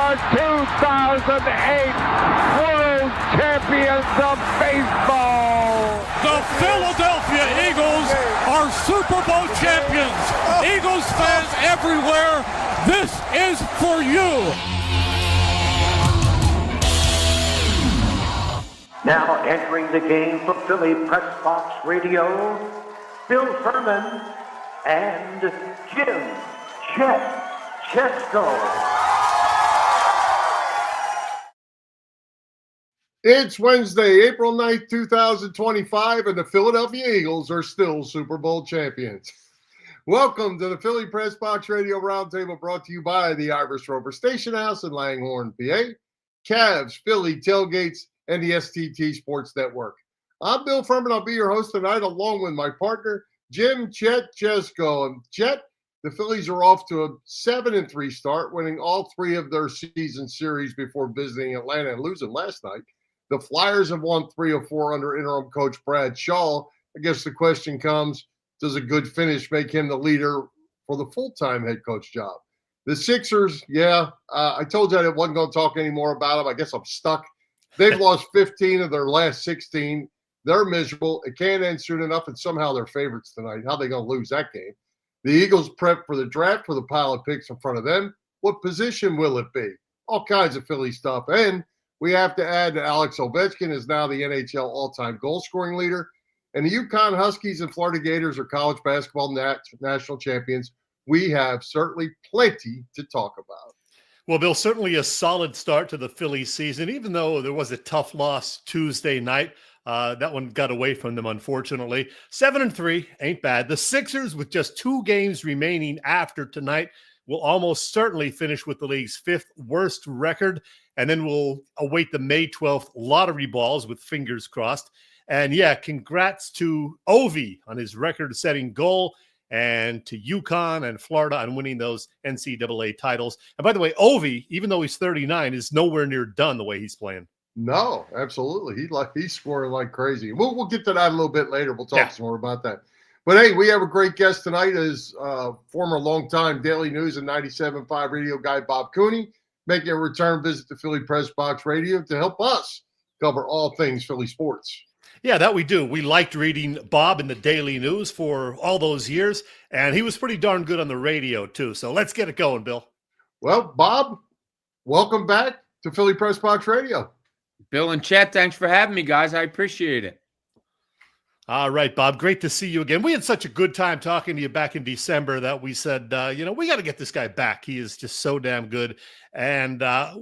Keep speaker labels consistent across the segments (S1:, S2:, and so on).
S1: are 2008 World Champions of Baseball.
S2: The Philadelphia Eagles are Super Bowl champions. Eagles fans everywhere, this is for you.
S3: Now entering the game for Philly Pressbox Radio, Bill Furman and Jim Chet Chesko.
S4: It's Wednesday, April 9th, 2025, and the Philadelphia Eagles are still Super Bowl champions. Welcome to the Philly Pressbox Radio Roundtable, brought to you by the Irish Rover Station House in Langhorne, PA, Cavs, Philly Tailgates, and the STT Sports Network. I'm Bill Furman. I'll be your host tonight, along with my partner, Jim Chet Chesko. And Chet, the Phillies are off to a 7-3 start, winning all three of their season series before visiting Atlanta and losing last night. The Flyers have won 3 of 4 under interim coach Brad Shaw. I guess the question comes, does a good finish make him the leader for the full-time head coach job? The Sixers, I told you I wasn't going to talk anymore about them. I guess I'm stuck. They've lost 15 of their last 16. They're miserable. It can't end soon enough, and somehow they're favorites tonight. How are they going to lose that game? The Eagles prep for the draft with a pile of picks in front of them. What position will it be? All kinds of Philly stuff. And we have to add that Alex Ovechkin is now the NHL all-time goal-scoring leader. And the UConn Huskies and Florida Gators are college basketball national champions. We have certainly plenty to talk about.
S2: Well, Bill, certainly a solid start to the Phillies season, even though there was a tough loss Tuesday night. That one got away from them, unfortunately. 7-3 ain't bad. The Sixers, with just 2 games remaining after tonight, will almost certainly finish with the league's 5th worst record. And then we'll await the May 12th lottery balls with fingers crossed. And congrats to Ovi on his record-setting goal, and to UConn and Florida on winning those NCAA titles. And by the way, Ovi, even though he's 39, is nowhere near done the way he's playing.
S4: No, absolutely. He's scoring like crazy. We'll get to that a little bit later. We'll talk some more about that. But hey, we have a great guest tonight, as former longtime Daily News and 97.5 radio guy Bob Cooney, making a return visit to Philly Pressbox Radio to help us cover all things Philly sports.
S2: Yeah, that we do. We liked reading Bob in the Daily News for all those years, and he was pretty darn good on the radio, too. So let's get it going, Bill.
S4: Well, Bob, welcome back to Philly Pressbox Radio.
S5: Bill and Chet, thanks for having me, guys. I appreciate it.
S2: All right, Bob, great to see you again. We had such a good time talking to you back in December that we said, we got to get this guy back. He is just so damn good. And I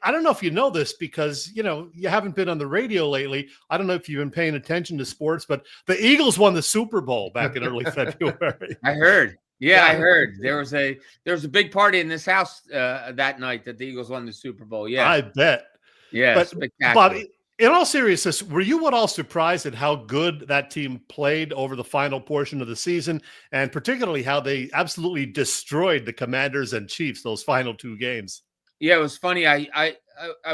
S2: don't know if you know this because, you haven't been on the radio lately. I don't know if you've been paying attention to sports, but the Eagles won the Super Bowl back in early February.
S5: I heard. Yeah, I heard. There was a big party in this house that night that the Eagles won the Super Bowl. Yeah,
S2: I bet.
S5: Yeah,
S2: but
S5: spectacular.
S2: Bob, in all seriousness, were you at all surprised at how good that team played over the final portion of the season, and particularly how they absolutely destroyed the Commanders and Chiefs those final 2 games?
S5: Yeah, it was funny. I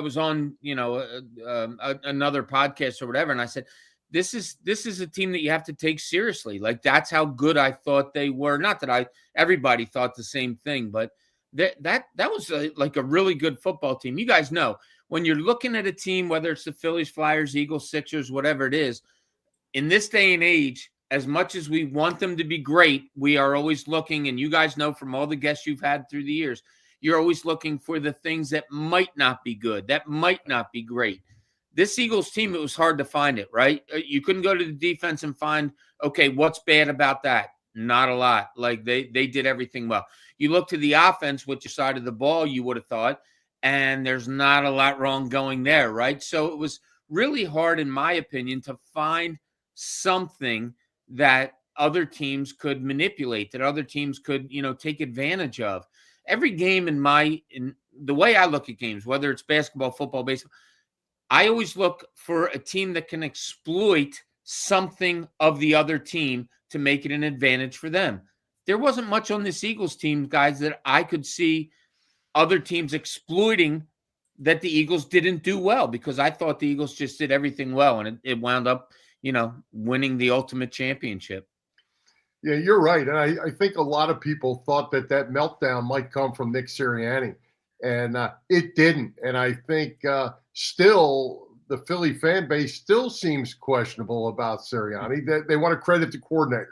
S5: was on another podcast or whatever, and I said, this is a team that you have to take seriously. Like, that's how good I thought they were. Not that everybody thought the same thing, but that was like a really good football team. You guys know, when you're looking at a team, whether it's the Phillies, Flyers, Eagles, Sixers, whatever it is, in this day and age, as much as we want them to be great, we are always looking, and you guys know from all the guests you've had through the years, you're always looking for the things that might not be good, that might not be great. This Eagles team, it was hard to find it, right? You couldn't go to the defense and find, okay, what's bad about that? Not a lot. Like, they did everything well. You look to the offense, which side of the ball you would have thought, and there's not a lot wrong going there, right? So it was really hard, in my opinion, to find something that other teams could manipulate, that other teams could, take advantage of. Every game in the way I look at games, whether it's basketball, football, baseball, I always look for a team that can exploit something of the other team to make it an advantage for them. There wasn't much on this Eagles team, guys, that I could see other teams exploiting that the Eagles didn't do well, because I thought the Eagles just did everything well, and it wound up, winning the ultimate championship.
S4: Yeah, you're right. And I think a lot of people thought that meltdown might come from Nick Sirianni. And it didn't. And I think still the Philly fan base still seems questionable about Sirianni. They want to credit the coordinators,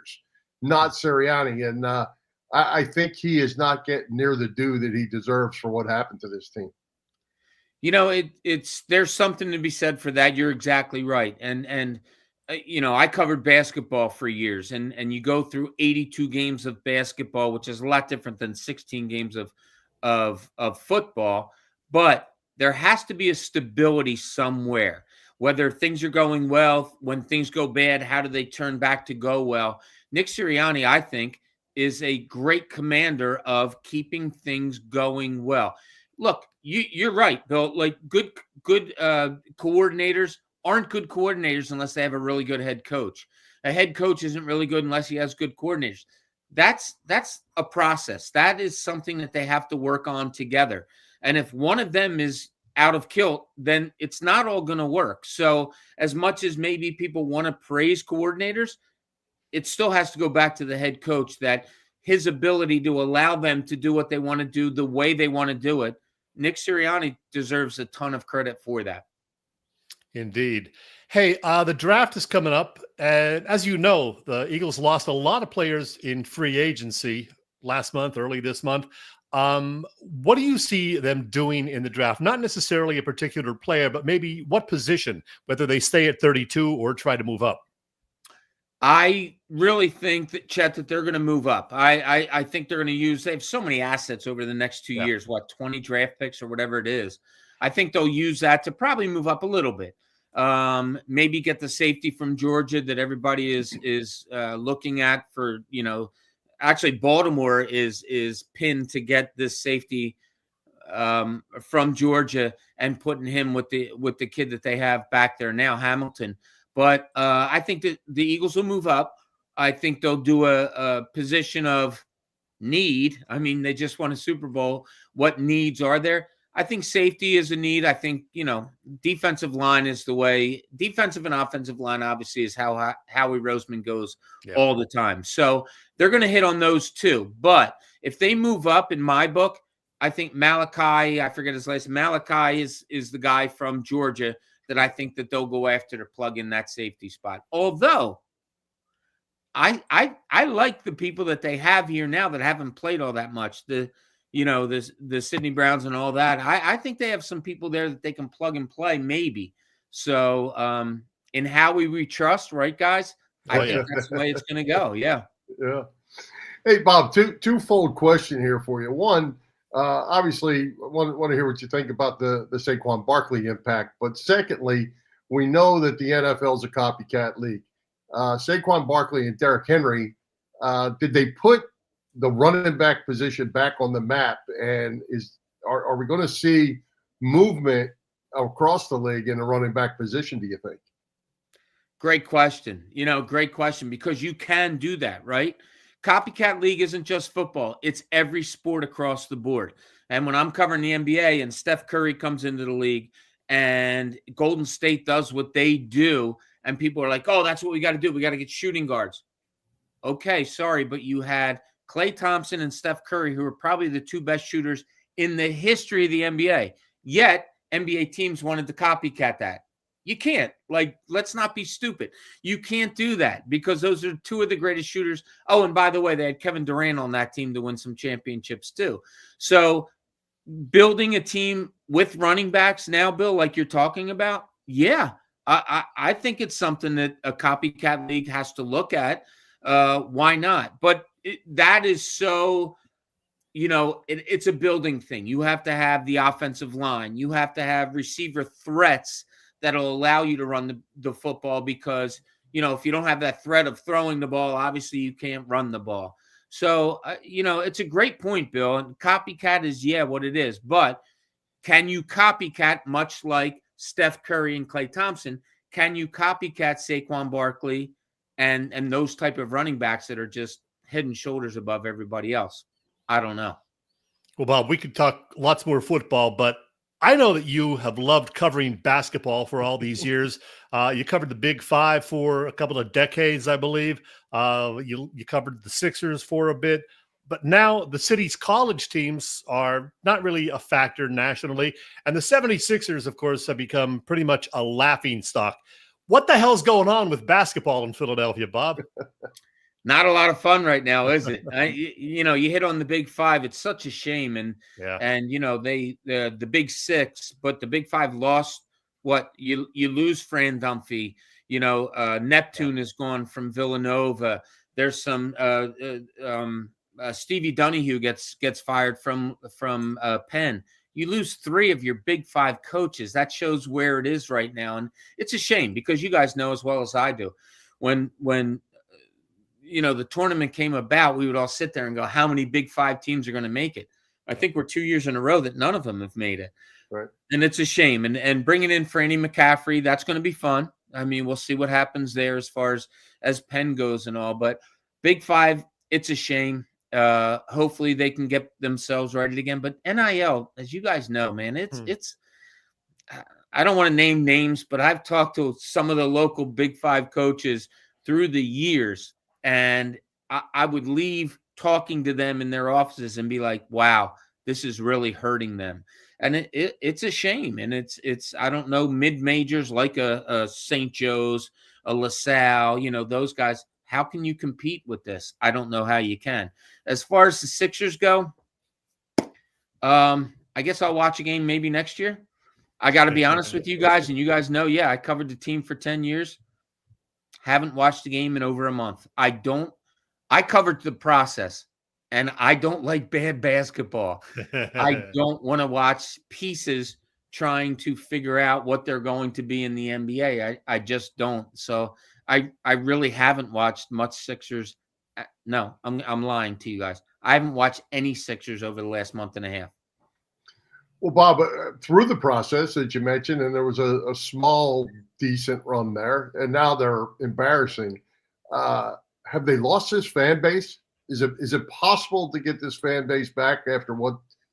S4: not Sirianni. And I think he is not getting near the due that he deserves for what happened to this team.
S5: There's something to be said for that. You're exactly right. And I covered basketball for years, and you go through 82 games of basketball, which is a lot different than 16 games of football. But there has to be a stability somewhere, whether things are going well, when things go bad, how do they turn back to go well? Nick Sirianni, I think, is a great commander of keeping things going well. Look, you're right, Bill. Like good coordinators aren't good coordinators unless they have a really good head coach. A head coach isn't really good unless he has good coordinators. That's a process. That is something that they have to work on together. And if one of them is out of kilt, then it's not all going to work. So as much as maybe people want to praise coordinators, it still has to go back to the head coach, that his ability to allow them to do what they want to do the way they want to do it. Nick Sirianni deserves a ton of credit for that.
S2: Indeed. Hey, the draft is coming up. And as you know, the Eagles lost a lot of players in free agency last month, early this month. What do you see them doing in the draft? Not necessarily a particular player, but maybe what position, whether they stay at 32 or try to move up?
S5: I really think that, Chet, that they're going to move up. I think they're going to use – they have so many assets over the next 2 years, 20 draft picks or whatever it is. I think they'll use that to probably move up a little bit. Maybe get the safety from Georgia that everybody is looking at for, actually Baltimore is pinned to get this safety from Georgia and putting him with the kid that they have back there now, Hamilton. But I think that the Eagles will move up. I think they'll do a position of need. I mean, they just won a Super Bowl. What needs are there? I think safety is a need. I think, defensive line is the way. Defensive and offensive line, obviously, is how Howie Roseman goes all the time. So they're going to hit on those too. But if they move up, in my book, I think Malachi, I forget his last name, Malachi is the guy from Georgia that I think that they'll go after to plug in that safety spot. Although I like the people that they have here now that haven't played all that much. The Sidney Browns and all that. I think they have some people there that they can plug and play, maybe. So in Howie we trust, right, guys? I think that's the way it's going to go. Yeah.
S4: Yeah. Hey, Bob, twofold question here for you. One, obviously, want to hear what you think about the Saquon Barkley impact. But secondly, we know that the NFL is a copycat league. Saquon Barkley and Derrick Henry, did they put the running back position back on the map? And are we going to see movement across the league in the running back position, do you think?
S5: Great question. Great question, because you can do that, right? Copycat league isn't just football. It's every sport across the board. And when I'm covering the NBA and Steph Curry comes into the league and Golden State does what they do, and people are like, oh, that's what we got to do. We got to get shooting guards. Okay, sorry, but you had Klay Thompson and Steph Curry, who are probably the two best shooters in the history of the NBA. Yet, NBA teams wanted to copycat that. You can't. Let's not be stupid. You can't do that because those are two of the greatest shooters. Oh, and by the way, they had Kevin Durant on that team to win some championships too. So building a team with running backs now, Bill, like you're talking about, yeah, I think it's something that a copycat league has to look at. Why not? But that is so, it's a building thing. You have to have the offensive line. You have to have receiver threats that'll allow you to run the football because, if you don't have that threat of throwing the ball, obviously you can't run the ball. So, it's a great point, Bill. And copycat is, what it is. But can you copycat, much like Steph Curry and Klay Thompson, can you copycat Saquon Barkley and those type of running backs that are just head and shoulders above everybody else? I don't know.
S2: Well, Bob, we could talk lots more football, but I know that you have loved covering basketball for all these years. You covered the Big Five for a couple of decades, I believe. You covered the Sixers for a bit. But now the city's college teams are not really a factor nationally. And the 76ers, of course, have become pretty much a laughing stock. What the hell's going on with basketball in Philadelphia, Bob?
S5: Not a lot of fun right now, is it? You hit on the Big Five. It's such a shame, and the Big Six, but the Big Five lost. What you lose Fran Dunphy. Neptune is gone from Villanova. There's some Stevie Donahue gets fired from Penn. You lose 3 of your Big Five coaches. That shows where it is right now, and it's a shame because you guys know as well as I do when the tournament came about, we would all sit there and go, how many Big Five teams are going to make it? I think we're 2 years in a row that none of them have made it.
S4: Right.
S5: And it's a shame. And bringing in Franny McCaffrey, that's going to be fun. I mean, we'll see what happens there as far as Penn goes and all. But Big Five, it's a shame. Hopefully they can get themselves right again. But NIL, as you guys know, man, it's I don't want to name names, but I've talked to some of the local Big Five coaches through the years. And I would leave talking to them in their offices and be like, wow, this is really hurting them. And it's a shame. And it's I don't know, mid-majors like a St. Joe's, a LaSalle, those guys. How can you compete with this? I don't know how you can. As far as the Sixers go, I guess I'll watch a game maybe next year. I got to be honest with you guys, and you guys know, I covered the team for 10 years. Haven't watched the game in over a month. I covered the process, and I don't like bad basketball. I don't want to watch pieces trying to figure out what they're going to be in the NBA. I just don't. So I really haven't watched much Sixers. No, I'm lying to you guys. I haven't watched any Sixers over the last month and a half.
S4: Well, Bob, through the process that you mentioned, and there was a small, decent run there, and now they're embarrassing. Have they lost this fan base? Is it possible to get this fan base back after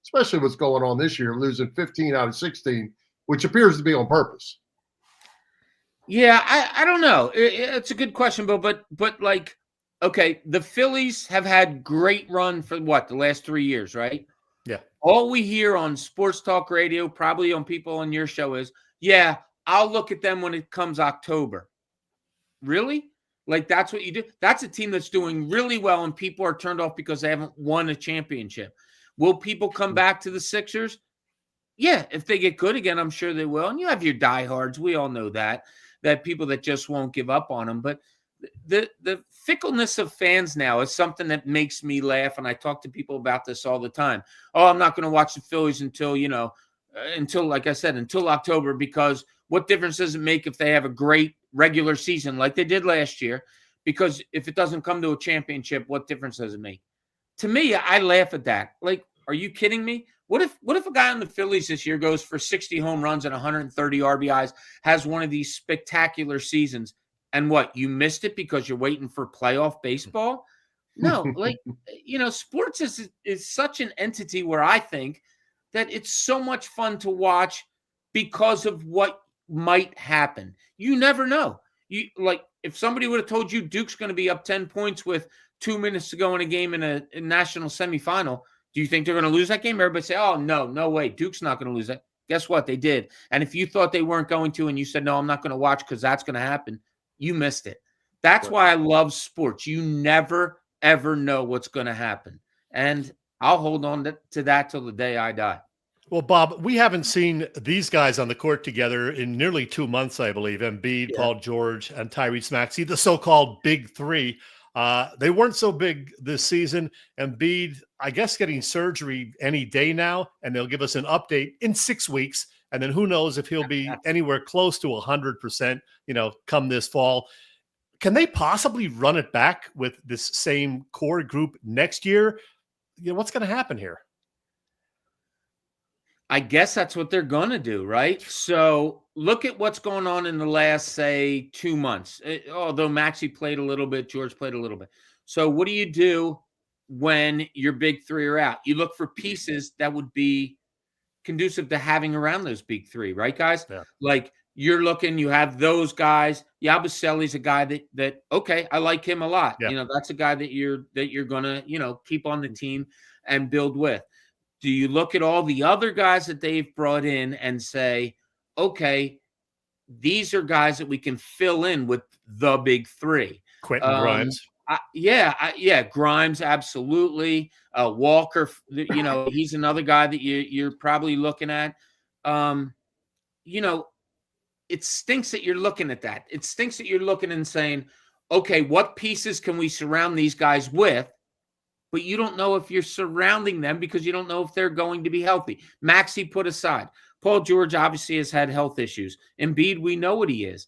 S4: especially what's going on this year, losing 15 out of 16, which appears to be on purpose?
S5: Yeah, I don't know. It's a good question, Bill, but like, okay, the Phillies have had great run for the last 3 years, right?
S2: Yeah.
S5: All we hear on sports talk radio, probably on people on your show is, yeah, I'll look at them when it comes October. Really? Like, that's what you do? That's a team that's doing really well and people are turned off because they haven't won a championship. Will people come back to the Sixers? Yeah, if they get good again, I'm sure they will. And you have your diehards. We all know that people that just won't give up on them. But the fickleness of fans now is something that makes me laugh. And I talk to people about this all the time. Oh, I'm not going to watch the Phillies until like I said, until October, because what difference does it make if they have a great regular season like they did last year? Because if it doesn't come to a championship, what difference does it make? To me, I laugh at that. Like, are you kidding me? What if a guy on the Phillies this year goes for 60 home runs and 130 RBIs, has one of these spectacular seasons, and you missed it because you're waiting for playoff baseball? No, sports is such an entity where I think that it's so much fun to watch because of what might happen. You never know. If somebody would have told you Duke's going to be up 10 points with 2 minutes to go in a game in a national semifinal, do you think they're going to lose that game? Everybody say, oh, no way. Duke's not going to lose that. Guess what? They did. And if you thought they weren't going to and you said, no, I'm not going to watch because that's going to happen, you missed it. That's why I love sports. You never, ever know what's going to happen. And I'll hold on to that till the day I die.
S2: Well, Bob, we haven't seen these guys on the court together in nearly 2 months, I believe. Embiid, Paul George, and Tyrese Maxey, the so-called big three. They weren't so big this season. Embiid, I guess, getting surgery any day now, and they'll give us an update in 6 weeks. And then who knows if he'll be anywhere close to 100%, come this fall. Can they possibly run it back with this same core group next year? What's going to happen here?
S5: I guess that's what they're going to do, right? So look at what's going on in the last, say, 2 months. Although Maxey played a little bit, George played a little bit. So what do you do when your big three are out? You look for pieces that would be conducive to having around those big three, right, guys? Yeah. Like you're looking, you have those guys. Yabusele's a guy that okay, I like him a lot.
S2: Yeah.
S5: That's a guy that you're gonna, keep on the team and build with. Do you look at all the other guys that they've brought in and say, okay, these are guys that we can fill in with the big three?
S2: Quentin Grimes.
S5: Grimes, absolutely. Walker, he's another guy that you're probably looking at. It stinks that you're looking at that. It stinks that you're looking and saying, okay, what pieces can we surround these guys with? But you don't know if you're surrounding them because you don't know if they're going to be healthy. Maxey put aside. Paul George obviously has had health issues. Embiid, we know what he is.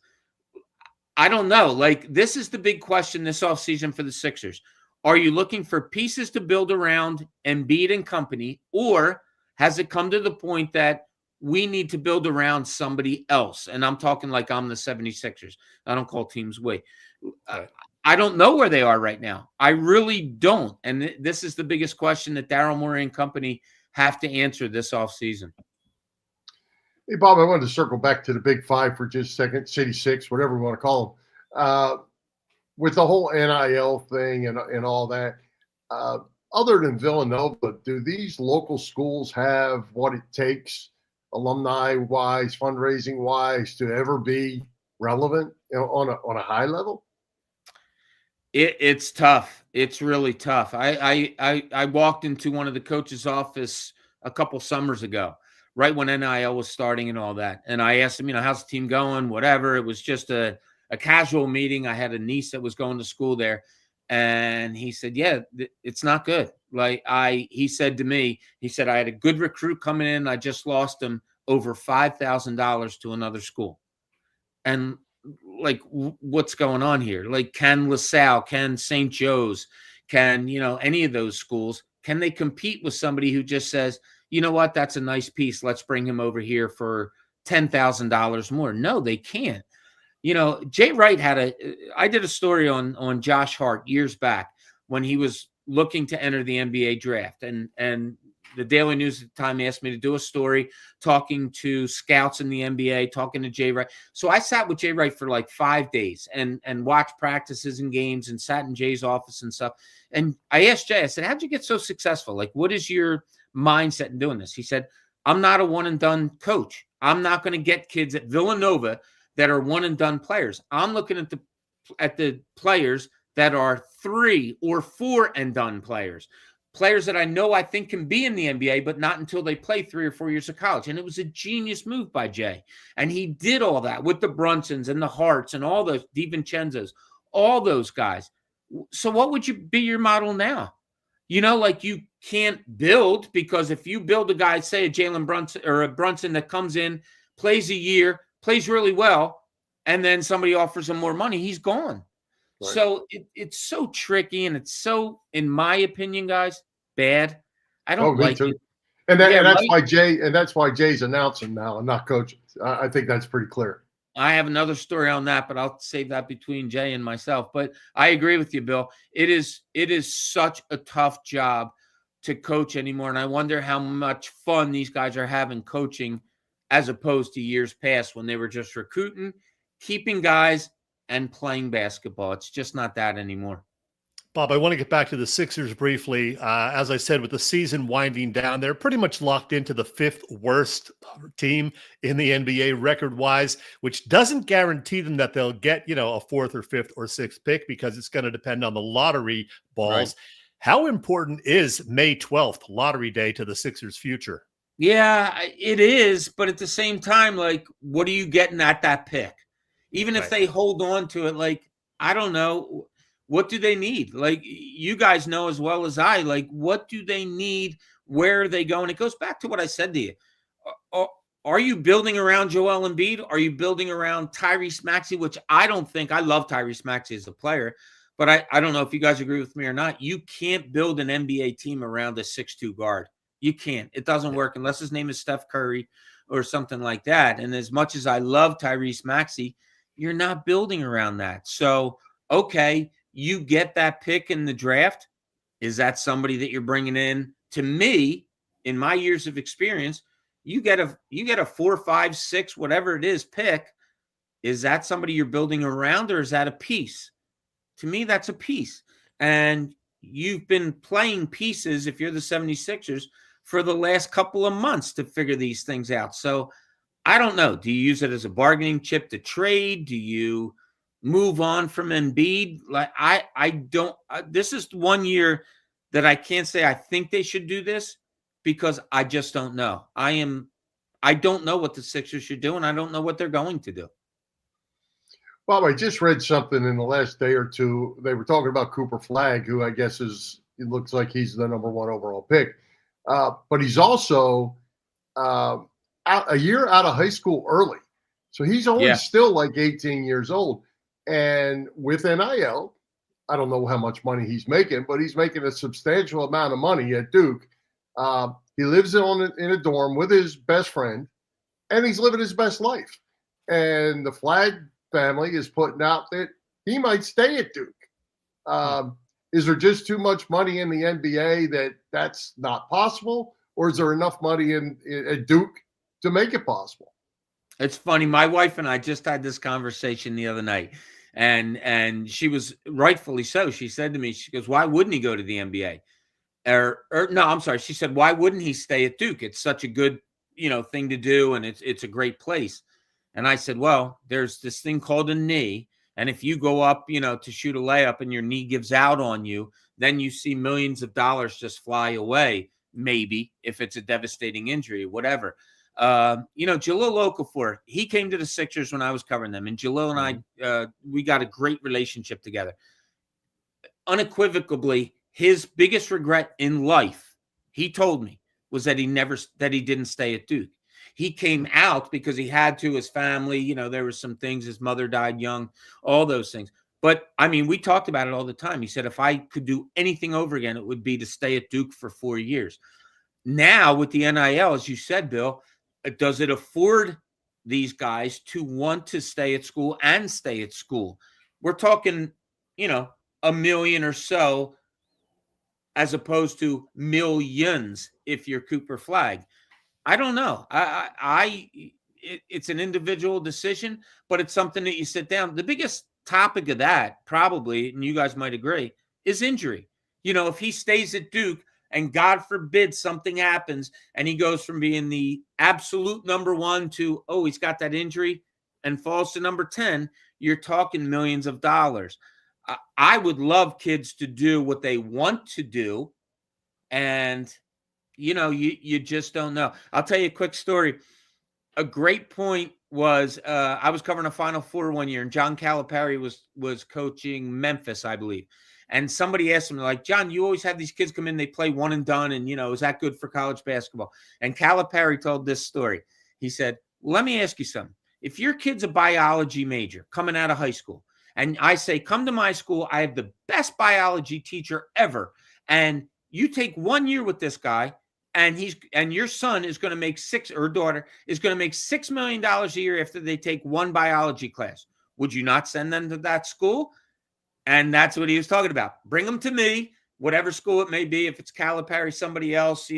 S5: I don't know. This is the big question this offseason for the Sixers. Are you looking for pieces to build around Embiid and company, or has it come to the point that we need to build around somebody else? And I'm talking like I'm the 76ers. I don't call teams we. I don't know where they are right now. I really don't. And this is the biggest question that Daryl Morey and company have to answer this offseason.
S4: Hey, Bob, I wanted to circle back to the Big Five for just a second, City Six, whatever we want to call them. With the whole NIL thing and all that, other than Villanova, do these local schools have what it takes, alumni-wise, fundraising-wise, to ever be relevant on a high level?
S5: It's tough. It's really tough. I walked into one of the coach's office a couple summers ago, right when NIL was starting and all that. And I asked him, how's the team going? Whatever. It was just a casual meeting. I had a niece that was going to school there. And he said, yeah, it's not good. He said to me, I had a good recruit coming in. I just lost him over $5,000 to another school. And what's going on here? Can LaSalle, can St. Joe's, can, any of those schools, can they compete with somebody who just says, you know what, that's a nice piece. Let's bring him over here for $10,000 more. No, they can't. Jay Wright I did a story on Josh Hart years back when he was looking to enter the NBA draft. And the Daily News at the time asked me to do a story talking to scouts in the NBA, talking to Jay Wright. So I sat with Jay Wright for 5 days and watched practices and games and sat in Jay's office and stuff. And I asked Jay, I said, how'd you get so successful? What is your mindset in doing this? He said, I'm not a one and done coach. I'm not going to get kids at Villanova that are one and done players. I'm looking at the players that are 3 or 4 and done players that I know I think can be in the NBA, but not until they play 3 or 4 years of college. And it was a genius move by Jay. And he did all that with the Brunsons and the Harts and all those DiVincenzos, all those guys. So what would be your model now? You can't build, because if you build a guy, say a Jalen Brunson or a Brunson that comes in, plays a year, plays really well, and then somebody offers him more money, he's gone. Right. So it's so tricky, and it's so, in my opinion, guys, bad. I don't like it.
S4: And that's why Jay's announcing now and not coaching. I think that's pretty clear.
S5: I have another story on that, but I'll save that between Jay and myself. But I agree with you, Bill. It is such a tough job to coach anymore, and I wonder how much fun these guys are having coaching as opposed to years past when they were just recruiting, keeping guys, and playing basketball. It's just not that anymore.
S2: Bob, I want to get back to the Sixers briefly. As I said, with the season winding down, they're pretty much locked into the 5th worst team in the NBA record-wise, which doesn't guarantee them that they'll get, a 4th or 5th or 6th pick, because it's going to depend on the lottery balls. Right. How important is May 12th, lottery day, to the Sixers' future?
S5: Yeah, it is. But at the same time, what are you getting at that pick? Even if they hold on to it, I don't know. What do they need? You guys know as well as I, what do they need? Where are they going? It goes back to what I said to you. Are you building around Joel Embiid? Are you building around Tyrese Maxey, which I don't think – I love Tyrese Maxey as a player, but I don't know if you guys agree with me or not. You can't build an NBA team around a 6'2" guard. You can't. It doesn't work unless his name is Steph Curry or something like that. And as much as I love Tyrese Maxey, you're not building around that. So, okay, you get that pick in the draft. Is that somebody that you're bringing in? To me, in my years of experience, you get a 4, 5, 6, whatever it is, pick Is that somebody you're building around, or is that a piece? To me, that's a piece. And you've been playing pieces, if you're the 76ers, for the last couple of months to figure these things out. So I don't know. Do you use it as a bargaining chip to trade? Do you move on from Embiid? Like I don't. This is 1 year that I can't say I think they should do this, because I just don't know. I don't know what the Sixers should do, and I don't know what they're going to do.
S4: Bob, I just read something in the last day or two. They were talking about Cooper Flagg, who I guess it looks like he's the number 1 overall pick. But he's also a year out of high school early. So he's only still like 18 years old. And with NIL, I don't know how much money he's making, but he's making a substantial amount of money at Duke. He lives in a dorm with his best friend, and he's living his best life. And the Flagg family is putting out that he might stay at Duke. Is there just too much money in the NBA that's not possible, or is there enough money at Duke to make it possible?
S5: It's funny. My wife and I just had this conversation the other night, and she was rightfully so. She said to me, she goes, "Why wouldn't he go to the NBA?" Or no, I'm sorry. She said, "Why wouldn't he stay at Duke? It's such a good, thing to do, and it's a great place." And I said, "Well, there's this thing called a knee. And if you go up, to shoot a layup and your knee gives out on you, then you see millions of dollars just fly away, maybe, if it's a devastating injury or whatever." Jalil Okafor, he came to the Sixers when I was covering them. And Jalil and I, we got a great relationship together. Unequivocally, his biggest regret in life, he told me, was that he didn't stay at Duke. He came out because he had to, his family, there were some things, his mother died young, all those things. But I mean, we talked about it all the time. He said, if I could do anything over again, it would be to stay at Duke for 4 years. Now with the NIL, as you said, Bill, does it afford these guys to want to stay at school and stay at school? We're talking, $1 million or so, as opposed to millions if you're Cooper Flagg. I don't know. It's an individual decision, but it's something that you sit down. The biggest topic of that, probably, and you guys might agree, is injury. If he stays at Duke and God forbid something happens and he goes from being the absolute number 1 to, he's got that injury and falls to number 10, you're talking millions of dollars. I would love kids to do what they want to do, and you just don't know. I'll tell you a quick story. A great point was I was covering a Final Four 1 year, and John Calipari was coaching Memphis, I believe. And somebody asked him, like, "John, you always have these kids come in, they play one and done, and, is that good for college basketball?" And Calipari told this story. He said, "Let me ask you something. If your kid's a biology major coming out of high school, and I say, come to my school, I have the best biology teacher ever, and you take 1 year with this guy, and your son is going to make daughter is going to make $6 million a year after they take one biology class. Would you not send them to that school?" And that's what he was talking about. Bring them to me, whatever school it may be. If it's Calipari, somebody else,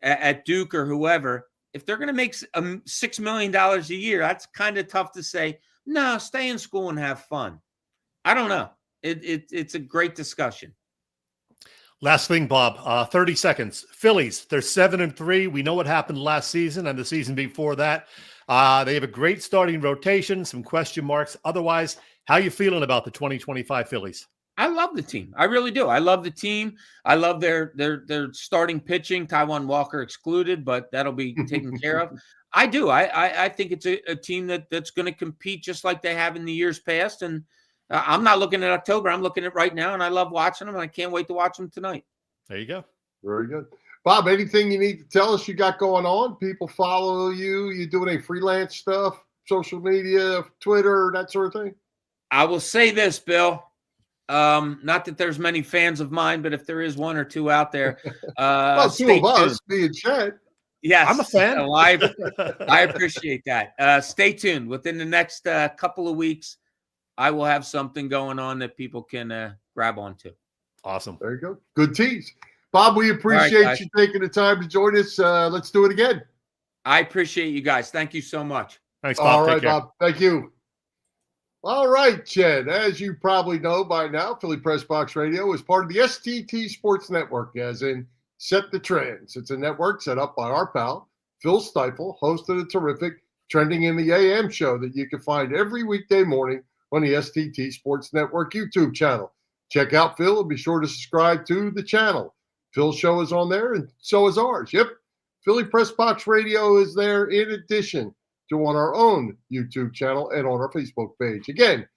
S5: at Duke or whoever, if they're going to make $6 million a year, that's kind of tough to say, no, stay in school and have fun. I don't know. It's a great discussion.
S2: Last thing, Bob, 30 seconds. Phillies, they're 7-3. We know what happened last season and the season before that. They have a great starting rotation, some question marks. Otherwise, how are you feeling about the 2025 Phillies?
S5: I love the team. I really do. I love the team. I love their starting pitching, Taijuan Walker excluded, but that'll be taken care of. I do. I think it's a team that's going to compete just like they have in the years past. And I'm not looking at October. I'm looking at right now, and I love watching them, and I can't wait to watch them tonight.
S2: There you go.
S4: Very good. Bob, anything you need to tell us you got going on? People follow you? You doing any freelance stuff, social media, Twitter, that sort of thing?
S5: I will say this, Bill. Not that there's many fans of mine, but if there is one or two out there,
S4: well, two of us, me and Chet.
S5: Yes,
S2: I'm a fan.
S5: So I appreciate that. Stay tuned. Within the next couple of weeks, I will have something going on that people can grab onto.
S2: Awesome.
S4: There you go. Good tease. Bob, we appreciate you taking the time to join us. Let's do it again.
S5: I appreciate you guys. Thank you so much.
S2: Thanks, Bob.
S4: All right, Bob. Thank you. All right, Chet. As you probably know by now, Philly Pressbox Radio is part of the STT Sports Network, as in Set the Trends. It's a network set up by our pal, Phil Stiefel, host of the terrific Trending in the AM show that you can find every weekday morning on the STT Sports Network YouTube channel. Check out Phil and be sure to subscribe to the channel. Phil's show is on there, and so is ours. Yep, Philly Pressbox Radio is there in addition to on our own YouTube channel and on our Facebook page. Again,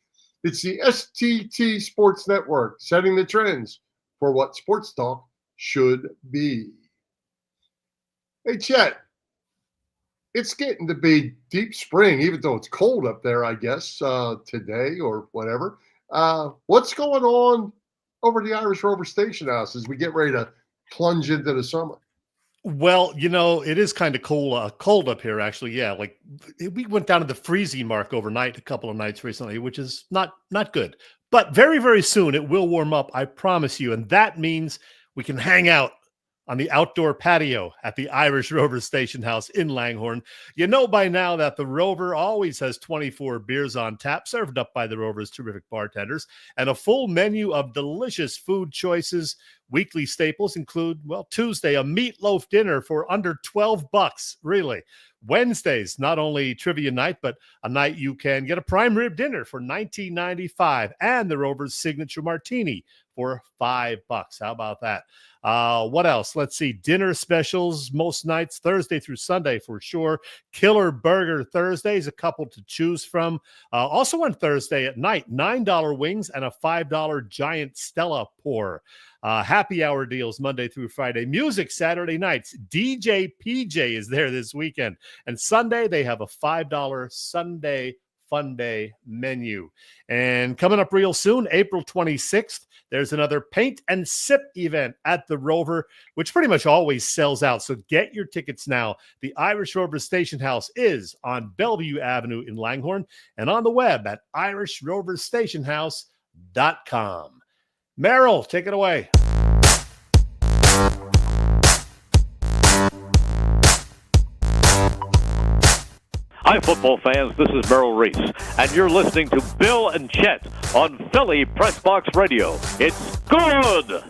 S4: it's the STT Sports Network, setting the trends for what sports talk should be. Hey, Chet, it's getting to be deep spring, even though it's cold up there, I guess, today or whatever. What's going on over the Irish Rover Station House as we get ready to plunge into the summer?
S2: Well, it is kind of cold up here, actually. Yeah, like we went down to the freezing mark overnight a couple of nights recently, which is not good. But very, very soon it will warm up, I promise you. And that means we can hang out on the outdoor patio at the Irish Rover Station House in Langhorne. You know by now that the Rover always has 24 beers on tap, served up by the Rover's terrific bartenders, and a full menu of delicious food choices. Weekly staples include, well, Tuesday, a meatloaf dinner for under $12, really. Wednesdays, not only trivia night, but a night you can get a prime rib dinner for $19.95 and the Rover's signature martini for $5. How about that? What else? Let's see. Dinner specials most nights, Thursday through Sunday for sure. Killer Burger Thursdays, a couple to choose from. Also on Thursday at night, $9 wings and a $5 giant Stella pour. Happy hour deals Monday through Friday. Music Saturday nights. DJ PJ is there this weekend. And Sunday, they have a $5 Sunday Fun Day menu. And coming up real soon, April 26th, there's another paint and sip event at the Rover, which pretty much always sells out. So get your tickets now. The Irish Rover Station House is on Bellevue Avenue in Langhorne and on the web at irishroverstationhouse.com. Merrill, take it away.
S6: Hi, football fans. This is Merrill Reese, and you're listening to Bill and Chet on Philly Pressbox Radio. It's good!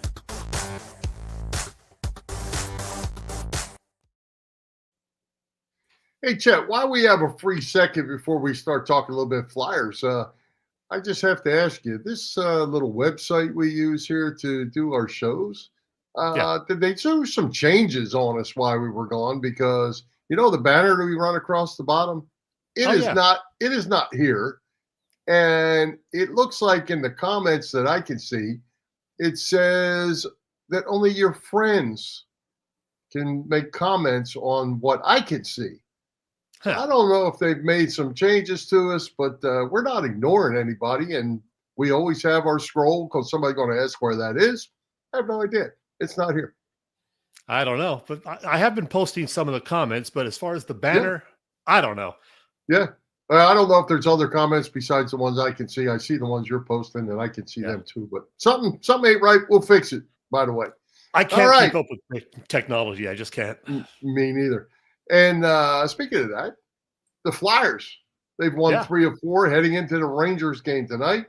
S4: Hey, Chet, while we have a free second before we start talking a little bit Flyers, I just have to ask you, this little website we use here to do our shows, did they do some changes on us while we were gone? Because, the banner that we run across the bottom, it is not here. And it looks like in the comments that I can see, it says that only your friends can make comments on what I can see. I don't know if they've made some changes to us, but we're not ignoring anybody, and we always have our scroll because somebody's going to ask where that is. I have no idea. It's not here.
S2: I don't know, but I have been posting some of the comments, but as far as the banner, I don't know.
S4: Yeah. I don't know if there's other comments besides the ones I can see. I see the ones you're posting, and I can see them too, but something ain't right. We'll fix it, by the way.
S2: I can't keep up with technology. I just can't.
S4: Me neither. And speaking of that, the Flyers, they've won 3 of 4 heading into the Rangers game tonight.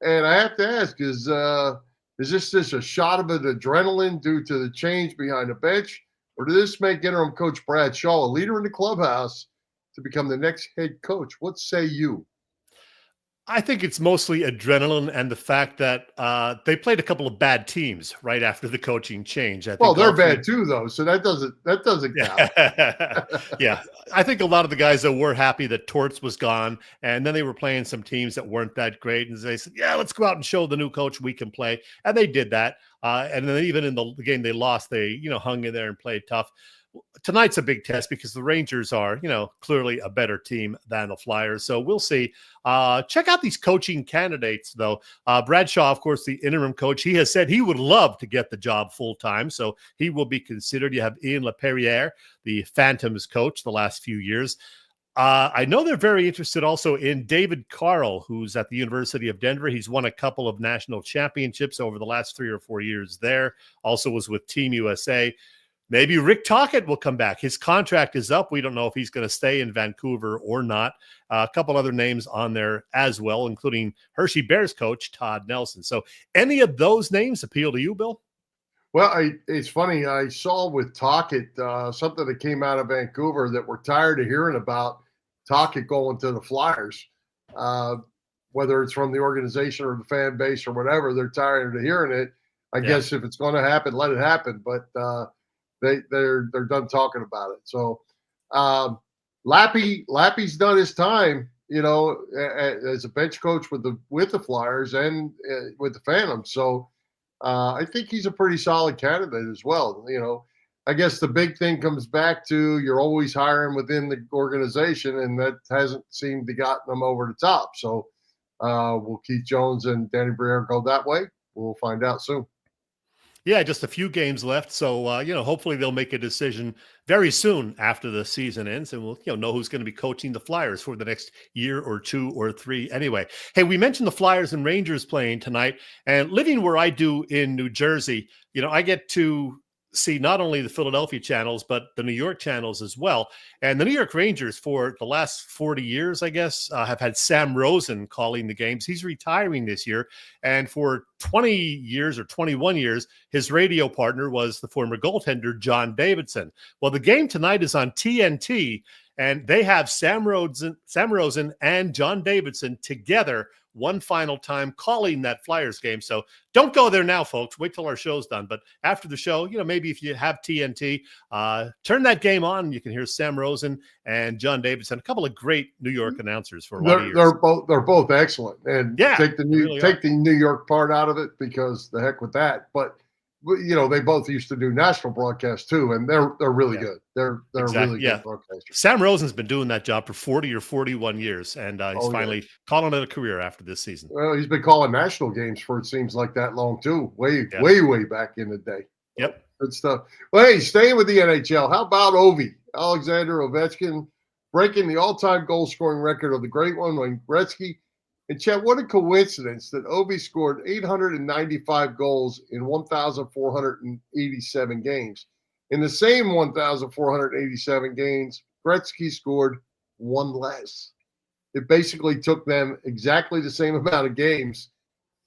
S4: And I have to ask, is this just a shot of adrenaline due to the change behind the bench? Or did this make interim coach Brad Shaw a leader in the clubhouse to become the next head coach? What say you?
S2: I think it's mostly adrenaline and the fact that they played a couple of bad teams right after the coaching change.
S4: Well, they're bad too, though, so that doesn't count.
S2: Yeah, I think a lot of the guys that were happy that Torts was gone, and then they were playing some teams that weren't that great, and they said, "Yeah, let's go out and show the new coach we can play," and they did that. And then even in the game they lost, they hung in there and played tough. Tonight's a big test because the Rangers are, clearly a better team than the Flyers. So we'll see. Check out these coaching candidates, though. Brad Shaw, of course, the interim coach, he has said he would love to get the job full time. So he will be considered. You have Ian LaPerriere, the Phantoms coach the last few years. I know they're very interested also in David Carl, who's at the University of Denver. He's won a couple of national championships over the last 3 or 4 years there. Also was with Team USA. Maybe Rick Tocchet will come back. His contract is up. We don't know if he's going to stay in Vancouver or not. A couple other names on there as well, including Hershey Bears coach Todd Nelson. So any of those names appeal to you, Bill?
S4: Well, it's funny. I saw with Tocchet something that came out of Vancouver that we're tired of hearing about Tocchet going to the Flyers. Whether it's from the organization or the fan base or whatever, they're tired of hearing it. I guess if it's going to happen, let it happen. But they're done talking about it. So Lappy's done his time, as a bench coach with the Flyers and with the Phantoms. So I think he's a pretty solid candidate as well. I guess the big thing comes back to you're always hiring within the organization, and that hasn't seemed to gotten them over the top. So will Keith Jones and Danny Briere go that way? We'll find out soon.
S2: Yeah, just a few games left. So, hopefully they'll make a decision very soon after the season ends, and we'll, know who's going to be coaching the Flyers for the next year or 2 or 3 anyway. Hey, we mentioned the Flyers and Rangers playing tonight, and living where I do in New Jersey, I get to see not only the Philadelphia channels, but the New York channels as well. And the New York Rangers for the last 40 years, I guess, have had Sam Rosen calling the games. He's retiring this year. And for 20 years or 21 years, his radio partner was the former goaltender, John Davidson. Well, the game tonight is on TNT, and they have Sam Rosen and John Davidson together one final time calling that Flyers game. So don't go there now, folks. Wait till our show's done. But after the show, maybe if you have TNT, turn that game on. You can hear Sam Rosen and John Davidson, a couple of great New York announcers for a lot of years.
S4: They're both excellent. And take the New York part out of it, because the heck with that. But they both used to do national broadcasts too, and they're really good. They're really good broadcasters.
S2: Sam Rosen's been doing that job for 40 or 41 years, and he's finally calling it a career after this season.
S4: Well, he's been calling national games for, it seems like, that long too, way back in the day.
S2: Yep.
S4: Good stuff. Well, hey, staying with the NHL, how about Ovi, Alexander Ovechkin, breaking the all-time goal-scoring record of the great one, Wayne Gretzky? And Chet, what a coincidence that Ovi scored 895 goals in 1,487 games. In the same 1,487 games, Gretzky scored one less. It basically took them exactly the same amount of games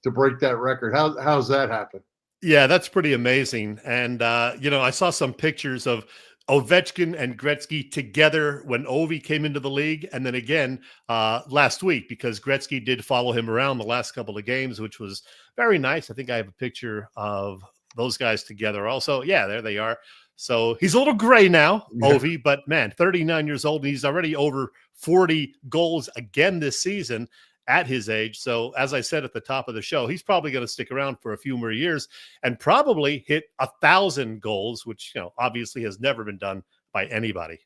S4: to break that record. How's that happen?
S2: Yeah, that's pretty amazing. And, I saw some pictures of Ovechkin and Gretzky together when Ovi came into the league, and then again last week, because Gretzky did follow him around the last couple of games, which was very nice. I think I have a picture of those guys together also. Yeah, there they are. So he's a little gray now, Ovi, but man, 39 years old, and he's already over 40 goals again this season at his age. So as I said at the top of the show, he's probably going to stick around for a few more years and probably hit 1,000 goals, which, obviously has never been done by anybody.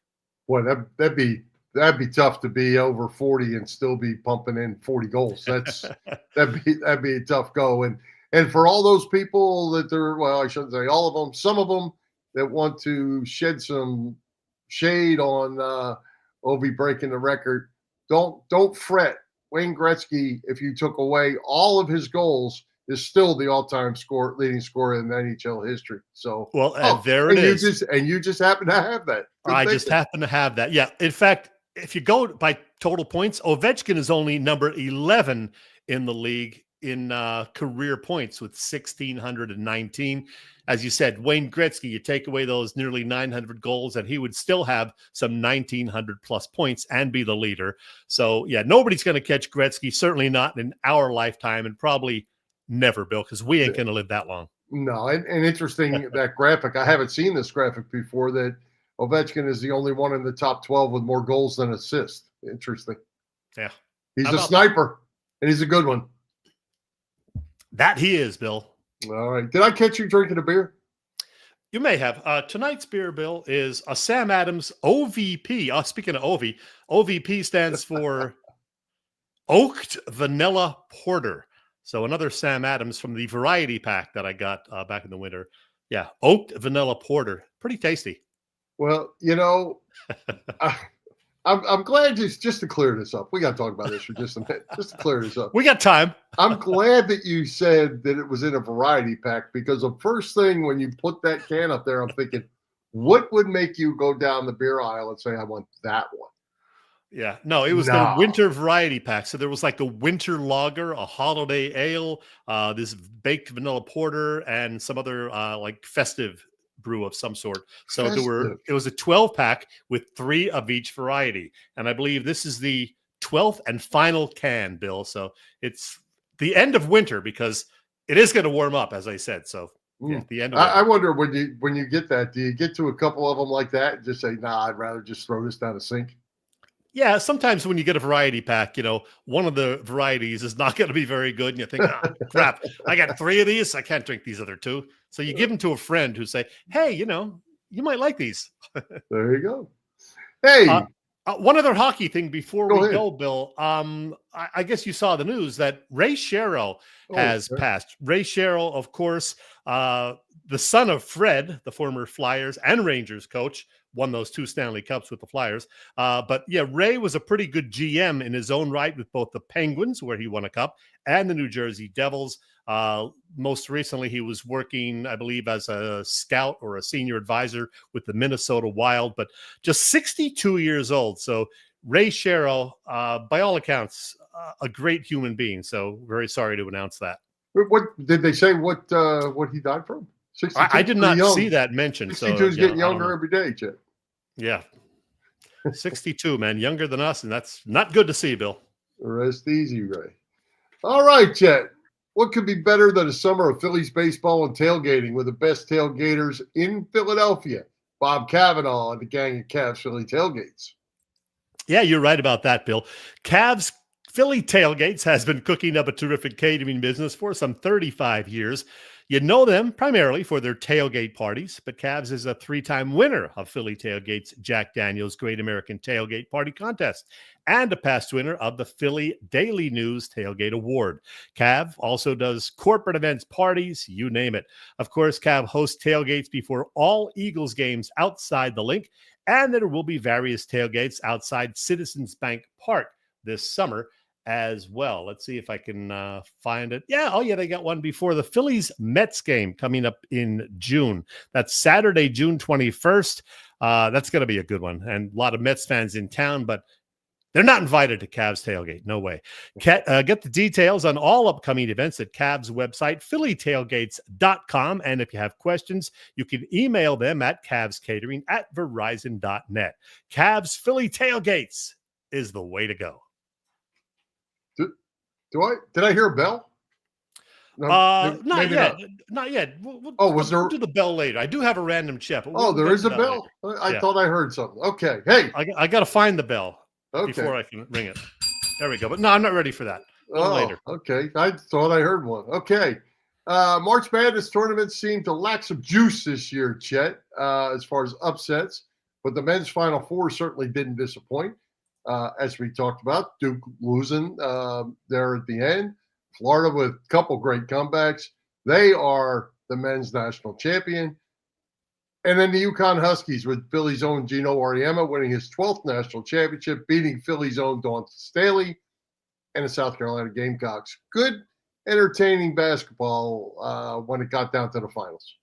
S4: Boy, that'd be tough to be over 40 and still be pumping in 40 goals. That'd be a tough go. And for all those people that I shouldn't say all of them, some of them that want to shed some shade on Ovi breaking the record, don't fret. Wayne Gretzky, if you took away all of his goals, is still the all-time leading scorer in NHL history. So,
S2: there it is.
S4: You just happen to have that.
S2: I just happen to have that. Yeah. In fact, if you go by total points, Ovechkin is only number 11 in the league in career points with 1,619. As you said, Wayne Gretzky, you take away those nearly 900 goals, and he would still have some 1,900 plus points and be the leader. So, yeah, nobody's going to catch Gretzky, certainly not in our lifetime, and probably never, Bill, because we ain't going to live that long.
S4: No, and interesting, that graphic, I haven't seen this graphic before, that Ovechkin is the only one in the top 12 with more goals than assists. Interesting.
S2: Yeah.
S4: He's a sniper, and he's a good one.
S2: That he is, Bill.
S4: All right. Did I catch you drinking a beer?
S2: You may have. Tonight's beer, Bill, is a Sam Adams OVP. Speaking of Ovi, OVP stands for Oaked Vanilla Porter. So another Sam Adams from the variety pack that I got back in the winter. Yeah, Oaked Vanilla Porter. Pretty tasty.
S4: Well, I'm glad just to clear this up. We got to talk about this for just a minute, just to clear this up.
S2: We got time.
S4: I'm glad that you said that it was in a variety pack, because the first thing when you put that can up there, I'm thinking, What would make you go down the beer aisle and say, I want that one?
S2: Yeah, no, it was their winter variety pack. So there was like a winter lager, a holiday ale, this baked vanilla porter, and some other like festive brew of some sort. So it was a 12 pack with 3 of each variety. And I believe this is the 12th and final can, Bill. So it's the end of winter because it is going to warm up, as I said. So yeah, the end of
S4: I wonder when you get that, do you get to a couple of them like that and just say, nah, I'd rather just throw this down the sink?
S2: Yeah, sometimes when you get a variety pack, one of the varieties is not going to be very good. And you think, oh, crap, I got 3 of these. I can't drink these other 2. So you give them to a friend who say, hey, you might like these.
S4: There you go. Hey.
S2: One other hockey thing before we go, Bill. I guess you saw the news that Ray Sherrill has passed. Ray Sherrill, of course, the son of Fred, the former Flyers and Rangers coach, won those 2 Stanley Cups with the Flyers. But yeah, Ray was a pretty good GM in his own right with both the Penguins, where he won a cup, and the New Jersey Devils. Most recently, he was working, I believe, as a scout or a senior advisor with the Minnesota Wild, but just 62 years old. So Ray Sherrill, by all accounts, a great human being. So very sorry to announce that.
S4: What did they say? What he died from? 62.
S2: I did not see that mentioned.
S4: 62 is getting younger every day, Chet.
S2: Yeah, 62, man, younger than us, and that's not good to see, Bill.
S4: Rest easy, Ray. All right, Chet. What could be better than a summer of Phillies baseball and tailgating with the best tailgaters in Philadelphia? Bob Cavanaugh and the gang of Cavs Philly tailgates.
S2: Yeah, you're right about that, Bill. Cavs Philly Tailgates has been cooking up a terrific catering business for some 35 years. You know them primarily for their tailgate parties, but Cavs is a 3-time winner of Philly Tailgate's Jack Daniels Great American Tailgate Party Contest and a past winner of the Philly Daily News Tailgate Award. Cav also does corporate events, parties, you name it. Of course, Cav hosts tailgates before all Eagles games outside the link, and there will be various tailgates outside Citizens Bank Park this summer as well. Let's see if I can find it. Yeah, they got one before the Phillies-Mets game coming up in June. That's Saturday, June 21st. That's going to be a good one. And a lot of Mets fans in town, but they're not invited to Cavs tailgate. No way. Get the details on all upcoming events at Cavs website, phillytailgates.com. And if you have questions, you can email them at cavscatering@verizon.net. Cavs Philly Tailgates is the way to go.
S4: Did I hear a bell?
S2: No, not yet. Not yet.
S4: Was there?
S2: We'll do the bell later. I do have a random check.
S4: There is a bell? I thought I heard something. Okay. Hey.
S2: I got to find the bell before I can ring it. There we go. But no, I'm not ready for that. Later.
S4: Okay. I thought I heard one. Okay. March Madness tournaments seem to lack some juice this year, Chet, as far as upsets. But the men's Final Four certainly didn't disappoint. As we talked about, Duke losing there at the end. Florida with a couple great comebacks. They are the men's national champion. And then the UConn Huskies with Philly's own Gino Auriemma winning his 12th national championship, beating Philly's own Dawn Staley and the South Carolina Gamecocks. Good, entertaining basketball when it got down to the finals.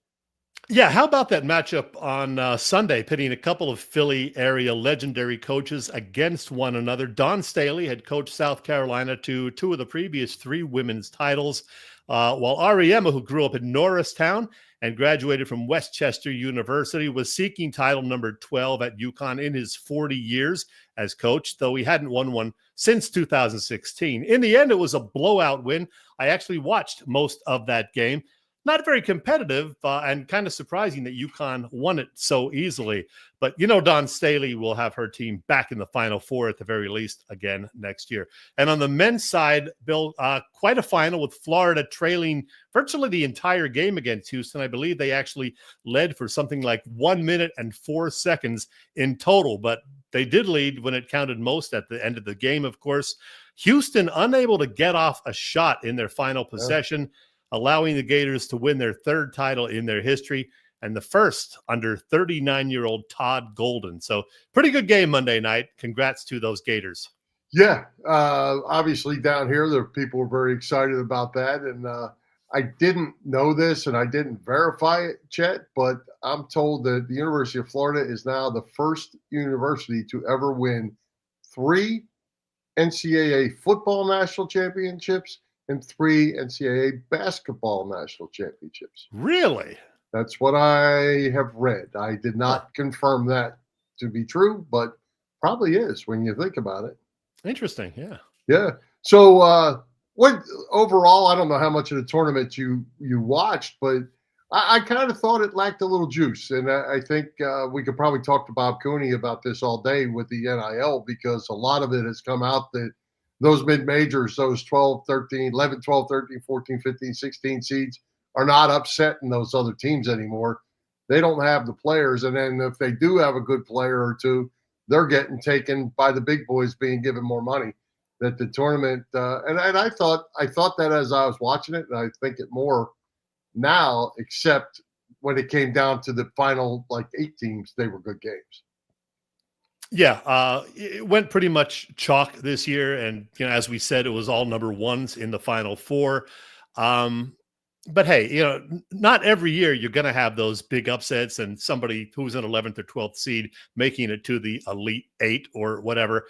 S2: Yeah, how about that matchup on Sunday, pitting a couple of Philly area legendary coaches against one another. Dawn Staley had coached South Carolina to 2 of the previous 3 women's titles, while Auriemma, who grew up in Norristown and graduated from Westchester University, was seeking title number 12 at UConn in his 40 years as coach, though he hadn't won one since 2016. In the end, it was a blowout win. I actually watched most of that game. Not very competitive and kind of surprising that UConn won it so easily. But, Dawn Staley will have her team back in the Final Four at the very least again next year. And on the men's side, Bill, quite a final with Florida trailing virtually the entire game against Houston. I believe they actually led for something like 1 minute and 4 seconds in total. But they did lead when it counted most at the end of the game, of course. Houston unable to get off a shot in their final possession, allowing the Gators to win their 3rd title in their history and the first under 39-year-old Todd Golden. So pretty good game Monday night. Congrats to those Gators.
S4: Yeah, obviously down here, the people were very excited about that. And I didn't know this and I didn't verify it, Chet, but I'm told that the University of Florida is now the first university to ever win 3 NCAA football national championships and 3 NCAA basketball national championships.
S2: Really?
S4: That's what I have read. I did not confirm that to be true, but probably is when you think about it.
S2: Interesting. Yeah.
S4: Yeah. So, what overall, I don't know how much of the tournament you watched, but I kind of thought it lacked a little juice. And I think we could probably talk to Bob Cooney about this all day with the NIL, because a lot of it has come out that those mid-majors, those 12, 13, 11, 12, 13, 14, 15, 16 seeds are not upsetting those other teams anymore. They don't have the players. And then if they do have a good player or two, they're getting taken by the big boys being given more money. That the tournament, and I thought that as I was watching it, and I think it more now, except when it came down to the final, like 8 teams, they were good games.
S2: Yeah, it went pretty much chalk this year, and as we said, it was all number ones in the Final Four. But hey, not every year you're going to have those big upsets and somebody who's an 11th or 12th seed making it to the Elite 8 or whatever.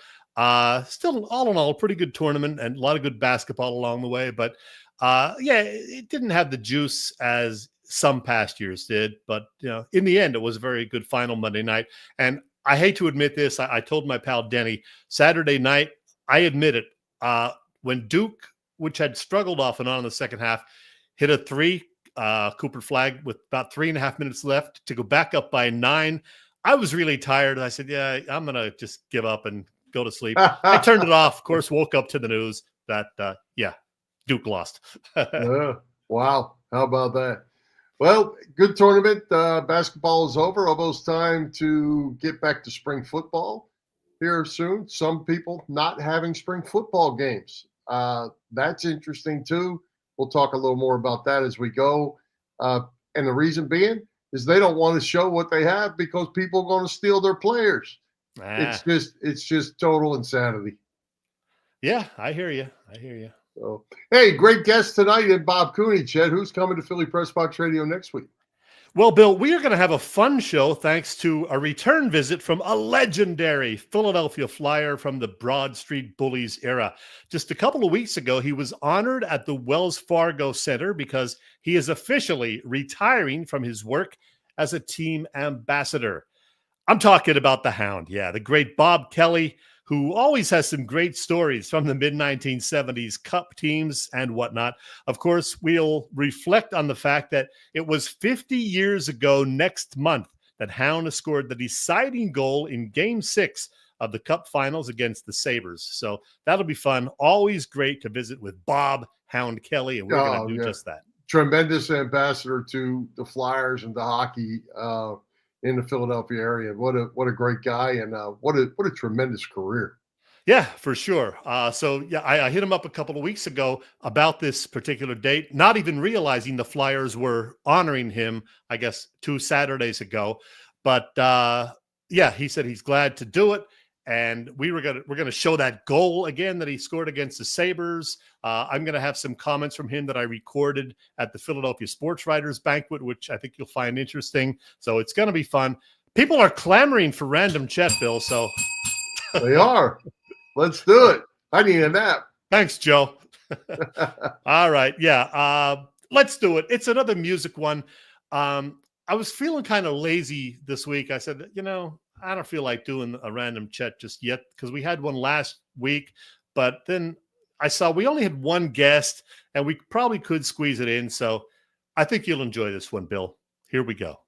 S2: Still, all in all, pretty good tournament and a lot of good basketball along the way. But it didn't have the juice as some past years did. But in the end, it was a very good final Monday night. And I hate to admit this, I told my pal Denny Saturday night. I admit it. When Duke, which had struggled off and on in the second half, hit a 3 Cooper flag with about 3.5 minutes left to go back up by 9. I was really tired. I said, "Yeah, I'm gonna just give up and go to sleep." I turned it off. Of course, woke up to the news that Duke lost.
S4: Wow, how about that? Well, good tournament. Basketball is over. Almost time to get back to spring football here soon. Some people not having spring football games. That's interesting too. We'll talk a little more about that as we go. And the reason being is they don't want to show what they have because people are going to steal their players. It's just total insanity.
S2: Yeah, I hear you.
S4: So, hey, great guest tonight in Bob Cooney. Chet, who's coming to Philly Pressbox Radio next week?
S2: Well, Bill, we are going to have a fun show thanks to a return visit from a legendary Philadelphia Flyer from the Broad Street Bullies era. Just a couple of weeks ago, he was honored at the Wells Fargo Center because he is officially retiring from his work as a team ambassador. I'm talking about the Hound, the great Bob Kelly, who always has some great stories from the mid-1970s Cup teams and whatnot. Of course, we'll reflect on the fact that it was 50 years ago next month that Hound scored the deciding goal in Game 6 of the Cup Finals against the Sabres. So that'll be fun. Always great to visit with Bob Hound Kelly, and we're going to do just that.
S4: Tremendous ambassador to the Flyers and to hockey in the Philadelphia area. What a great guy, and what a tremendous career.
S2: Yeah, for sure. I hit him up a couple of weeks ago about this particular date, not even realizing the Flyers were honoring him, I guess, 2 Saturdays ago. But he said he's glad to do it. And we're gonna show that goal again that he scored against the Sabres. I'm gonna have some comments from him that I recorded at the Philadelphia Sports Writers Banquet, which I think you'll find interesting. So it's gonna be fun. People are clamoring for Random Chet, Bill. So
S4: they are. Let's do it. I need a nap.
S2: Thanks, Joe. All right, let's do it. It's another music one. I was feeling kind of lazy this week. I said, I don't feel like doing a Random Chet just yet because we had one last week, but then I saw we only had one guest and we probably could squeeze it in. So I think you'll enjoy this one, Bill. Here we go.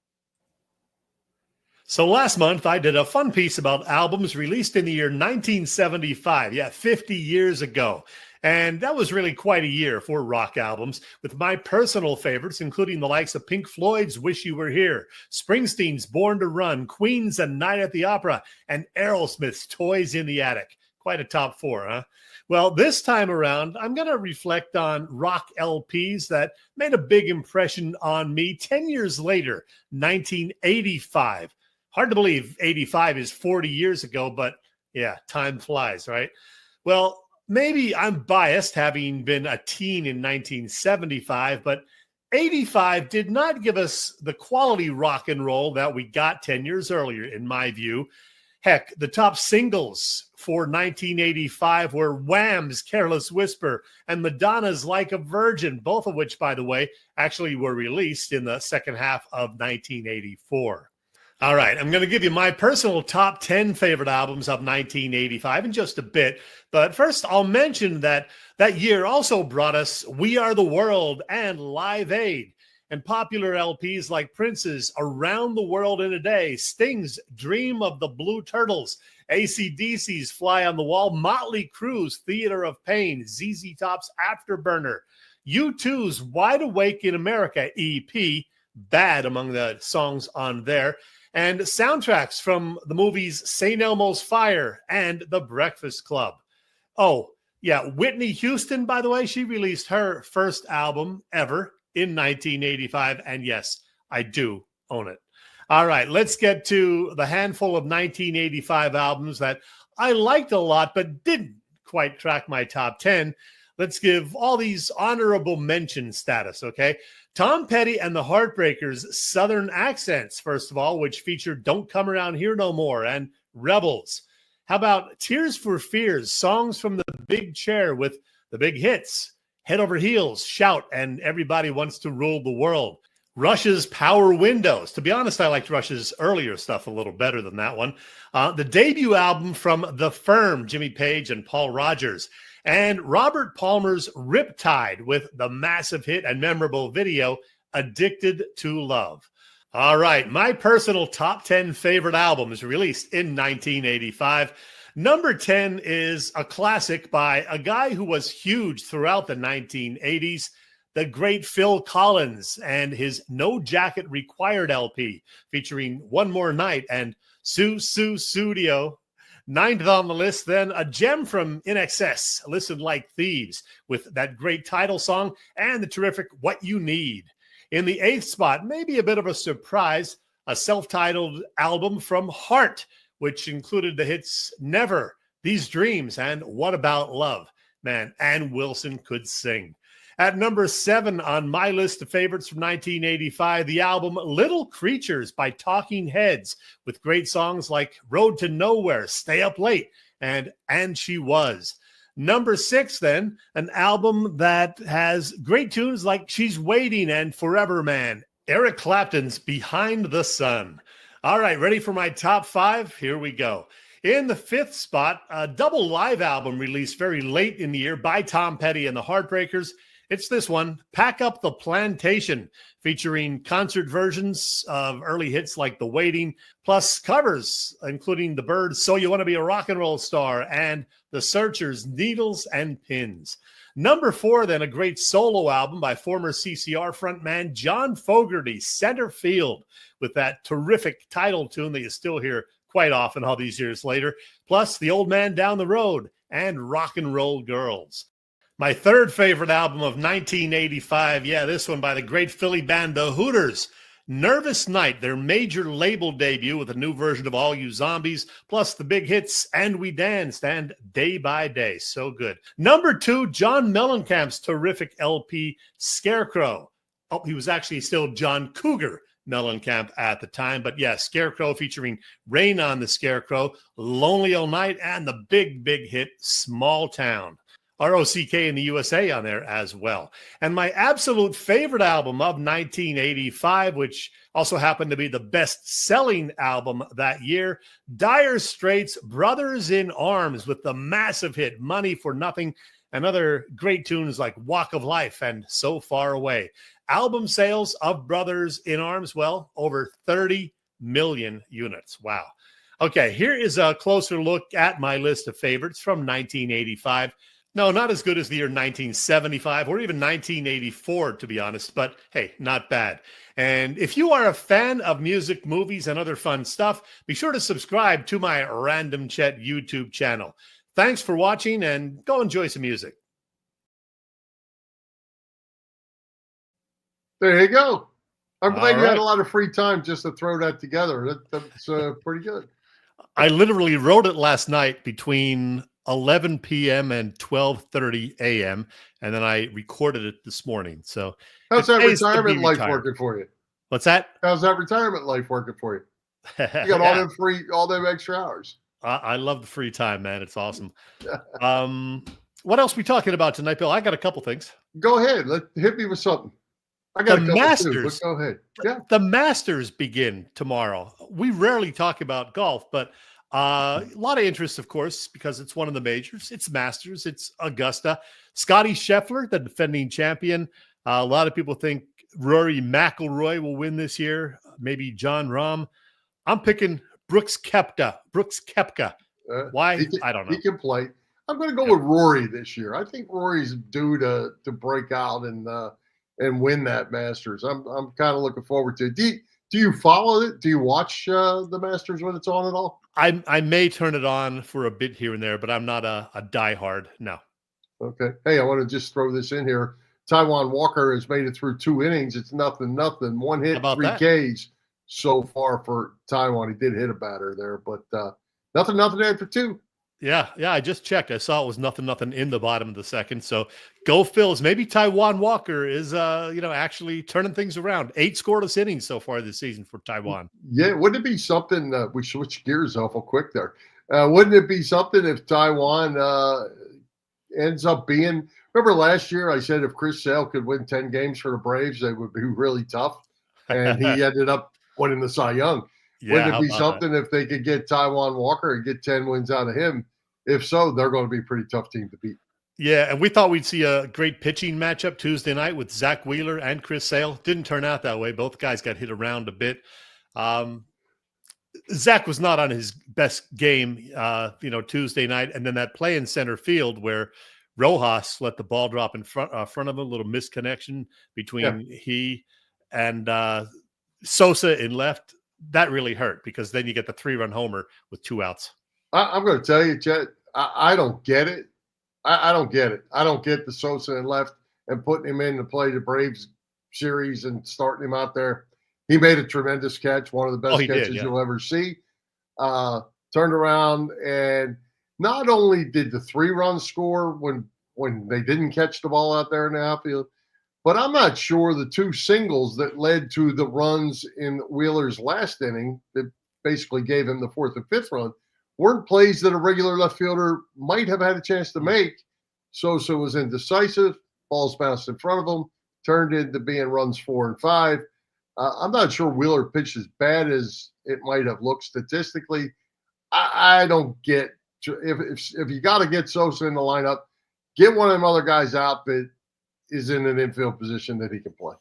S2: So last month I did a fun piece about albums released in the year 1975. 50 years ago. And that was really quite a year for rock albums, with my personal favorites, including the likes of Pink Floyd's Wish You Were Here, Springsteen's Born to Run, Queen's A Night at the Opera, and Aerosmith's Toys in the Attic. Quite a top 4, huh? Well, this time around, I'm going to reflect on rock LPs that made a big impression on me 10 years later, 1985. Hard to believe 85 is 40 years ago, but time flies, right? Well, maybe I'm biased, having been a teen in 1975, but 85 did not give us the quality rock and roll that we got 10 years earlier, in my view. Heck, the top singles for 1985 were Wham's Careless Whisper and Madonna's Like a Virgin, both of which, by the way, actually were released in the second half of 1984. All right, I'm going to give you my personal top 10 favorite albums of 1985 in just a bit. But first, I'll mention that that year also brought us We Are the World and Live Aid, and popular LPs like Prince's Around the World in a Day, Sting's Dream of the Blue Turtles, AC/DC's Fly on the Wall, Motley Crue's Theater of Pain, ZZ Top's Afterburner, U2's Wide Awake in America EP, Bad among the songs on there, and soundtracks from the movies St. Elmo's Fire and The Breakfast Club. Oh, yeah, Whitney Houston, by the way, she released her first album ever in 1985, and yes, I do own it. All right, let's get to the handful of 1985 albums that I liked a lot but didn't quite crack my top 10. Let's give all these honorable mention status, okay? Tom Petty and the Heartbreakers' Southern Accents, first of all, which featured Don't Come Around Here No More and Rebels. How about Tears for Fears, songs from the big chair with the big hits, Head Over Heels, Shout, and Everybody Wants to Rule the World. Rush's Power Windows. To be honest, I liked Rush's earlier stuff a little better than that one. The debut album from The Firm, Jimmy Page and Paul Rogers. And Robert Palmer's Riptide with the massive hit and memorable video, Addicted to Love. All right, my personal top 10 favorite albums released in 1985. Number 10 is a classic by a guy who was huge throughout the 1980s, the great Phil Collins, and his No Jacket Required LP featuring One More Night and Sue Studio. Ninth on the list, then a gem from INXS, Listen Like Thieves, with that great title song and the terrific What You Need. In the eighth spot, maybe a bit of a surprise, a self-titled album from Heart, which included the hits Never, These Dreams, and What About Love. Man, Ann Wilson could sing. At number 7 on my list of favorites from 1985, the album Little Creatures by Talking Heads, with great songs like Road to Nowhere, Stay Up Late, and She Was. Number 6, then, an album that has great tunes like She's Waiting and Forever Man, Eric Clapton's Behind the Sun. All right, ready for my top 5? Here we go. In the 5th spot, a double live album released very late in the year by Tom Petty and the Heartbreakers. It's this one, Pack Up the Plantation, featuring concert versions of early hits like The Waiting, plus covers, including The Byrds' So You Want to Be a Rock and Roll Star and The Searchers' Needles and Pins. Number 4, then, a great solo album by former CCR frontman John Fogerty, Center Field, with that terrific title tune that you still hear quite often all these years later, plus The Old Man Down the Road and Rock and Roll Girls. My third favorite album of 1985, yeah, this one by the great Philly band The Hooters, Nervous Night, their major label debut with a new version of All You Zombies, plus the big hits And We Danced and Day by Day. So good. Number 2, John Mellencamp's terrific LP, Scarecrow. Oh, he was actually still John Cougar Mellencamp at the time, but yeah, Scarecrow featuring Rain on the Scarecrow, Lonely All Night, and the big hit, Small Town. ROCK in the USA on there as well. And my absolute favorite album of 1985, which also happened to be the best-selling album that year, Dire Straits' Brothers in Arms, with the massive hit Money for Nothing and other great tunes like Walk of Life and So Far Away. Album sales of Brothers in Arms, well, over 30 million units. Wow. Okay, here is a closer look at my list of favorites from 1985. No, not as good as the year 1975 or even 1984, to be honest, but hey, not bad. And if you are a fan of music, movies, and other fun stuff, be sure to subscribe to my Random Chet YouTube channel. Thanks for watching, and go enjoy some music.
S4: There you go. I'm glad you
S2: right.
S4: had a lot of free time just to throw that together. That's pretty good.
S2: I literally wrote it last night between 11 p.m. and 12:30 a.m. And then I recorded it this morning. So
S4: how's
S2: it
S4: that
S2: pays to
S4: retirement
S2: be
S4: life
S2: retired.
S4: working for you?
S2: What's that?
S4: How's that retirement life working for you? You got all them extra hours.
S2: I love the free time, man. It's awesome. What else we talking about tonight, Bill? I got a couple things.
S4: Go ahead. Hit me with something. I got
S2: The
S4: a couple
S2: Masters.
S4: too, but go ahead. Yeah.
S2: The Masters begin tomorrow. We rarely talk about golf, but a lot of interest, of course, because it's one of the majors. It's Masters. It's Augusta. Scotty Scheffler, the defending champion. A lot of people think Rory McIlroy will win this year. Maybe John Rahm. I'm picking Brooks Koepka. Why? I don't know.
S4: He can play. I'm going to go with Rory this year. I think Rory's due to break out and win that Masters. I'm kind of looking forward to it. Do you follow it? Do you watch the Masters when it's on at all?
S2: I may turn it on for a bit here and there, but I'm not a diehard. No.
S4: Okay. Hey, I want to just throw this in here. Taijuan Walker has made it through 2 innings. It's 0-0. 1 hit, 3 Ks so far for Taijuan. He did hit a batter there, but 0-0 after 2.
S2: Yeah. I just checked. I saw it was 0-0 in the bottom of the second. So go Phils. Maybe Taijuan Walker is actually turning things around. 8 scoreless innings so far this season for Taijuan.
S4: Yeah, wouldn't it be something? We switched gears awful quick there. Wouldn't it be something if Taijuan ends up being? Remember last year I said if Chris Sale could win 10 games for the Braves, they would be really tough, and he ended up winning the Cy Young.
S2: Yeah,
S4: wouldn't it be something if they could get Taijuan Walker and get 10 wins out of him? If so, they're going to be a pretty tough team to beat.
S2: Yeah, and we thought we'd see a great pitching matchup Tuesday night with Zach Wheeler and Chris Sale. Didn't turn out that way. Both guys got hit around a bit. Zach was not on his best game, Tuesday night, and then that play in center field where Rojas let the ball drop in front of him, a little misconnection between he and Sosa in left. That really hurt because then you get the 3-run homer with 2 outs.
S4: I'm going to tell you, Chet, I don't get it. I don't get it. I don't get the Sosa in left and putting him in to play the Braves series and starting him out there. He made a tremendous catch, one of the best catches you'll ever see. Turned around, and not only did the 3-run score when they didn't catch the ball out there in the outfield, but I'm not sure the 2 singles that led to the runs in Wheeler's last inning that basically gave him the 4th and 5th run weren't plays that a regular left fielder might have had a chance to make. Sosa was indecisive. Balls bounced in front of him, turned into being runs 4 and 5. I'm not sure Wheeler pitched as bad as it might have looked statistically. I don't get if you got to get Sosa in the lineup, get one of them other guys out that is in an infield position that he can play.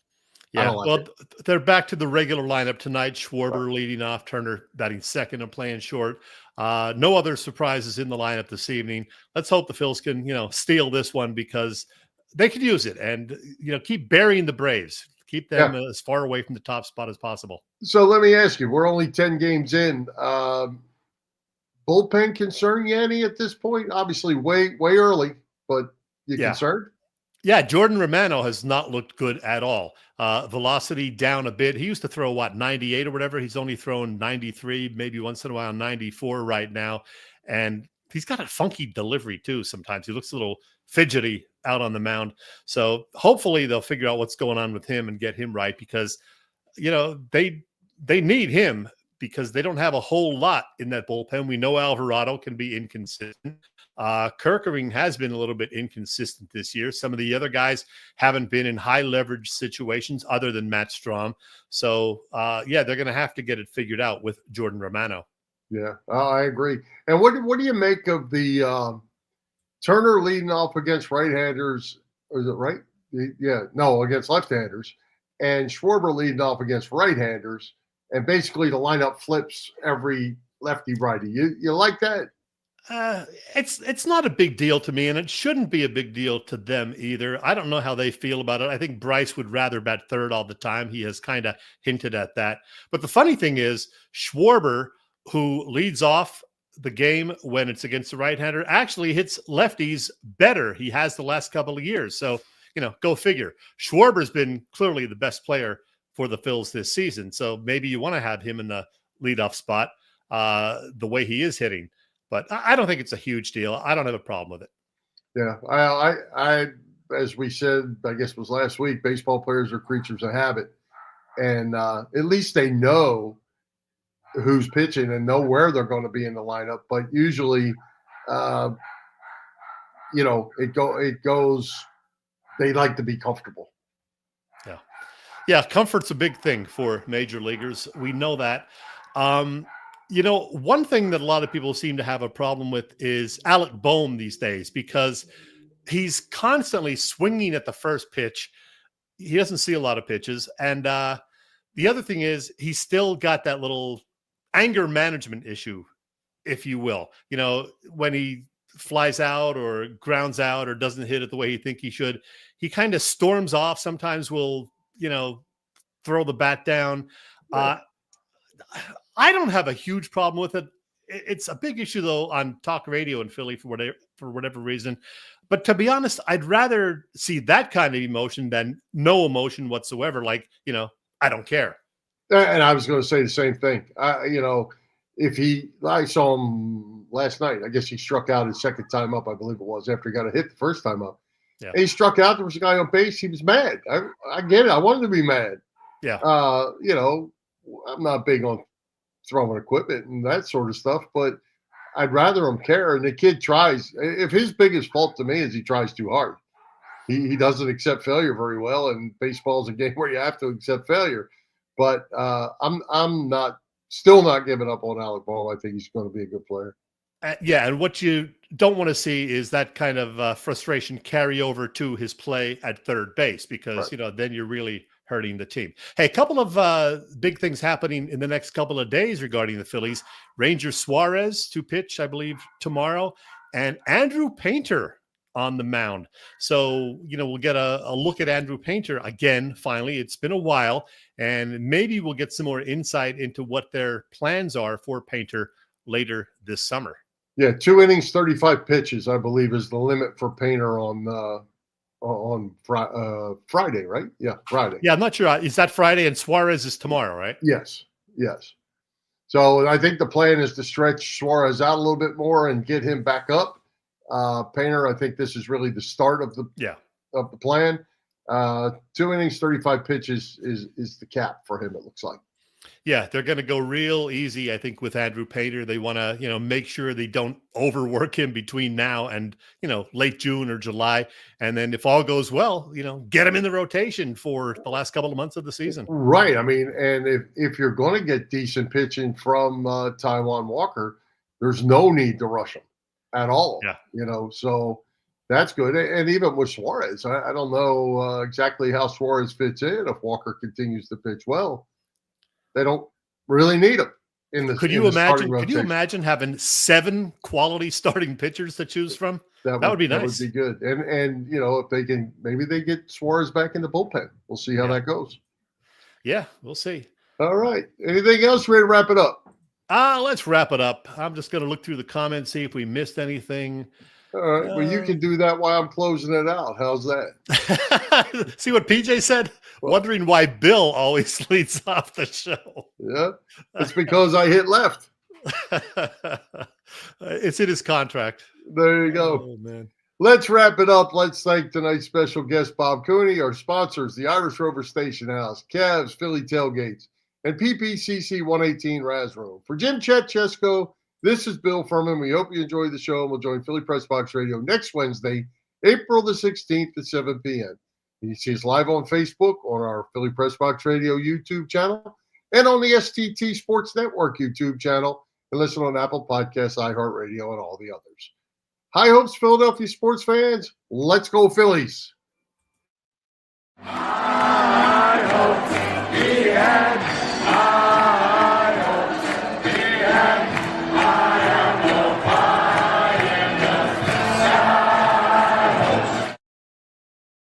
S2: Yeah, they're back to the regular lineup tonight. Schwarber leading off, Turner batting second and playing short. No other surprises in the lineup this evening. Let's hope the Phils can, steal this one because they could use it and, keep burying the Braves. Keep them as far away from the top spot as possible.
S4: So let me ask you, we're only 10 games in. Bullpen concern, Yanni, at this point? Obviously way early, but you concerned?
S2: Yeah, Jordan Romano has not looked good at all. Velocity down a bit. He used to throw, 98 or whatever. He's only thrown 93, maybe once in a while 94 right now. And he's got a funky delivery, too, sometimes. He looks a little fidgety out on the mound. So hopefully they'll figure out what's going on with him and get him right because, they need him because they don't have a whole lot in that bullpen. We know Alvarado can be inconsistent. Kerkering has been a little bit inconsistent this year. Some of the other guys haven't been in high leverage situations other than Matt Strom. So, they're going to have to get it figured out with Jordan Romano.
S4: Yeah, I agree. And what do you make of the Turner leading off against right-handers? Is it right? Against left-handers. And Schwarber leading off against right-handers. And basically the lineup flips every lefty-righty. You like that?
S2: It's not a big deal to me, and it shouldn't be a big deal to them either. I don't know how they feel about it. I think Bryce would rather bat third all the time. He has kind of hinted at that. But the funny thing is, Schwarber, who leads off the game when it's against the right-hander, actually hits lefties better. He has the last couple of years. So, go figure. Schwarber's been clearly the best player for the Phils this season. So maybe you want to have him in the leadoff spot the way he is hitting. But I don't think it's a huge deal. I don't have a problem with it.
S4: Yeah, I as we said, I guess it was last week, baseball players are creatures of habit. And at least they know who's pitching and know where they're going to be in the lineup. But usually, it goes, they like to be comfortable.
S2: Yeah, comfort's a big thing for major leaguers. We know that. One thing that a lot of people seem to have a problem with is Alec Boehm these days, because he's constantly swinging at the first pitch. He doesn't see a lot of pitches. And the other thing is he's still got that little anger management issue, if you will. When he flies out or grounds out or doesn't hit it the way he think he should, he kind of storms off. Sometimes will throw the bat down. I don't have a huge problem with it. It's a big issue though on talk radio in Philly for whatever reason. But to be honest, I'd rather see that kind of emotion than no emotion whatsoever. Like, I don't care.
S4: And I was going to say the same thing. I saw him last night. I guess he struck out his second time up, I believe it was, after he got a hit the first time up. Yeah. And he struck out. There was a guy on base. He was mad. I get it. I wanted to be mad.
S2: Yeah.
S4: I'm not big on throwing equipment and that sort of stuff, but I'd rather him care. And the kid tries. If his biggest fault to me is he tries too hard. He doesn't accept failure very well, and baseball's a game where you have to accept failure. But I'm still not giving up on Alec Boehm. I think he's going to be a good player.
S2: And what you don't want to see is that kind of frustration carry over to his play at third base, because
S4: right.
S2: Then you're really hurting the team. Hey, a couple of big things happening in the next couple of days regarding the Phillies. Ranger Suarez to pitch, I believe, tomorrow, and Andrew Painter on the mound. So, we'll get a look at Andrew Painter again, finally. It's been a while, and maybe we'll get some more insight into what their plans are for Painter later this summer.
S4: Yeah, 2 innings, 35 pitches, I believe, is the limit for Painter on Friday, right? Yeah, Friday.
S2: Yeah, I'm not sure. Is that Friday, and Suarez is tomorrow, right?
S4: Yes. So I think the plan is to stretch Suarez out a little bit more and get him back up. Painter, I think this is really the start of the plan. 2 innings, 35 pitches is the cap for him, it looks like.
S2: Yeah, they're going to go real easy, I think, with Andrew Painter. They want to, make sure they don't overwork him between now and, late June or July. And then if all goes well, get him in the rotation for the last couple of months of the season.
S4: Right. I mean, and if you're going to get decent pitching from Taijuan Walker, there's no need to rush him at all.
S2: Yeah.
S4: So that's good. And even with Suarez, I don't know exactly how Suarez fits in if Walker continues to pitch well. They don't really need him in the.
S2: Could you imagine having 7 quality starting pitchers to choose from? That would be nice.
S4: That would be good. And if they can, maybe they get Suarez back in the bullpen. We'll see how that goes.
S2: Yeah, we'll see.
S4: All right. Anything else? Ready to wrap it up?
S2: Let's wrap it up. I'm just going to look through the comments, see if we missed anything.
S4: All right. Well, you can do that while I'm closing it out. How's that?
S2: See what PJ said? Wondering why Bill always leads off the show.
S4: Yeah, it's because I hit left.
S2: It's in his contract.
S4: There you go.
S2: Oh, man.
S4: Let's wrap it up. Let's thank tonight's special guest, Bob Cooney, our sponsors, the Irish Rover Station House, Cavs, Philly Tailgates, and PPCC 118 Raz Room. For Jim, Chet, Chesco, this is Bill Furman. We hope you enjoyed the show, and we'll join Philly Pressbox Radio next Wednesday, April the 16th at 7 p.m. You can see us live on Facebook, on our Philly Pressbox Radio YouTube channel, and on the STT Sports Network YouTube channel, and listen on Apple Podcasts, iHeartRadio, and all the others. High hopes, Philadelphia sports fans. Let's go Phillies.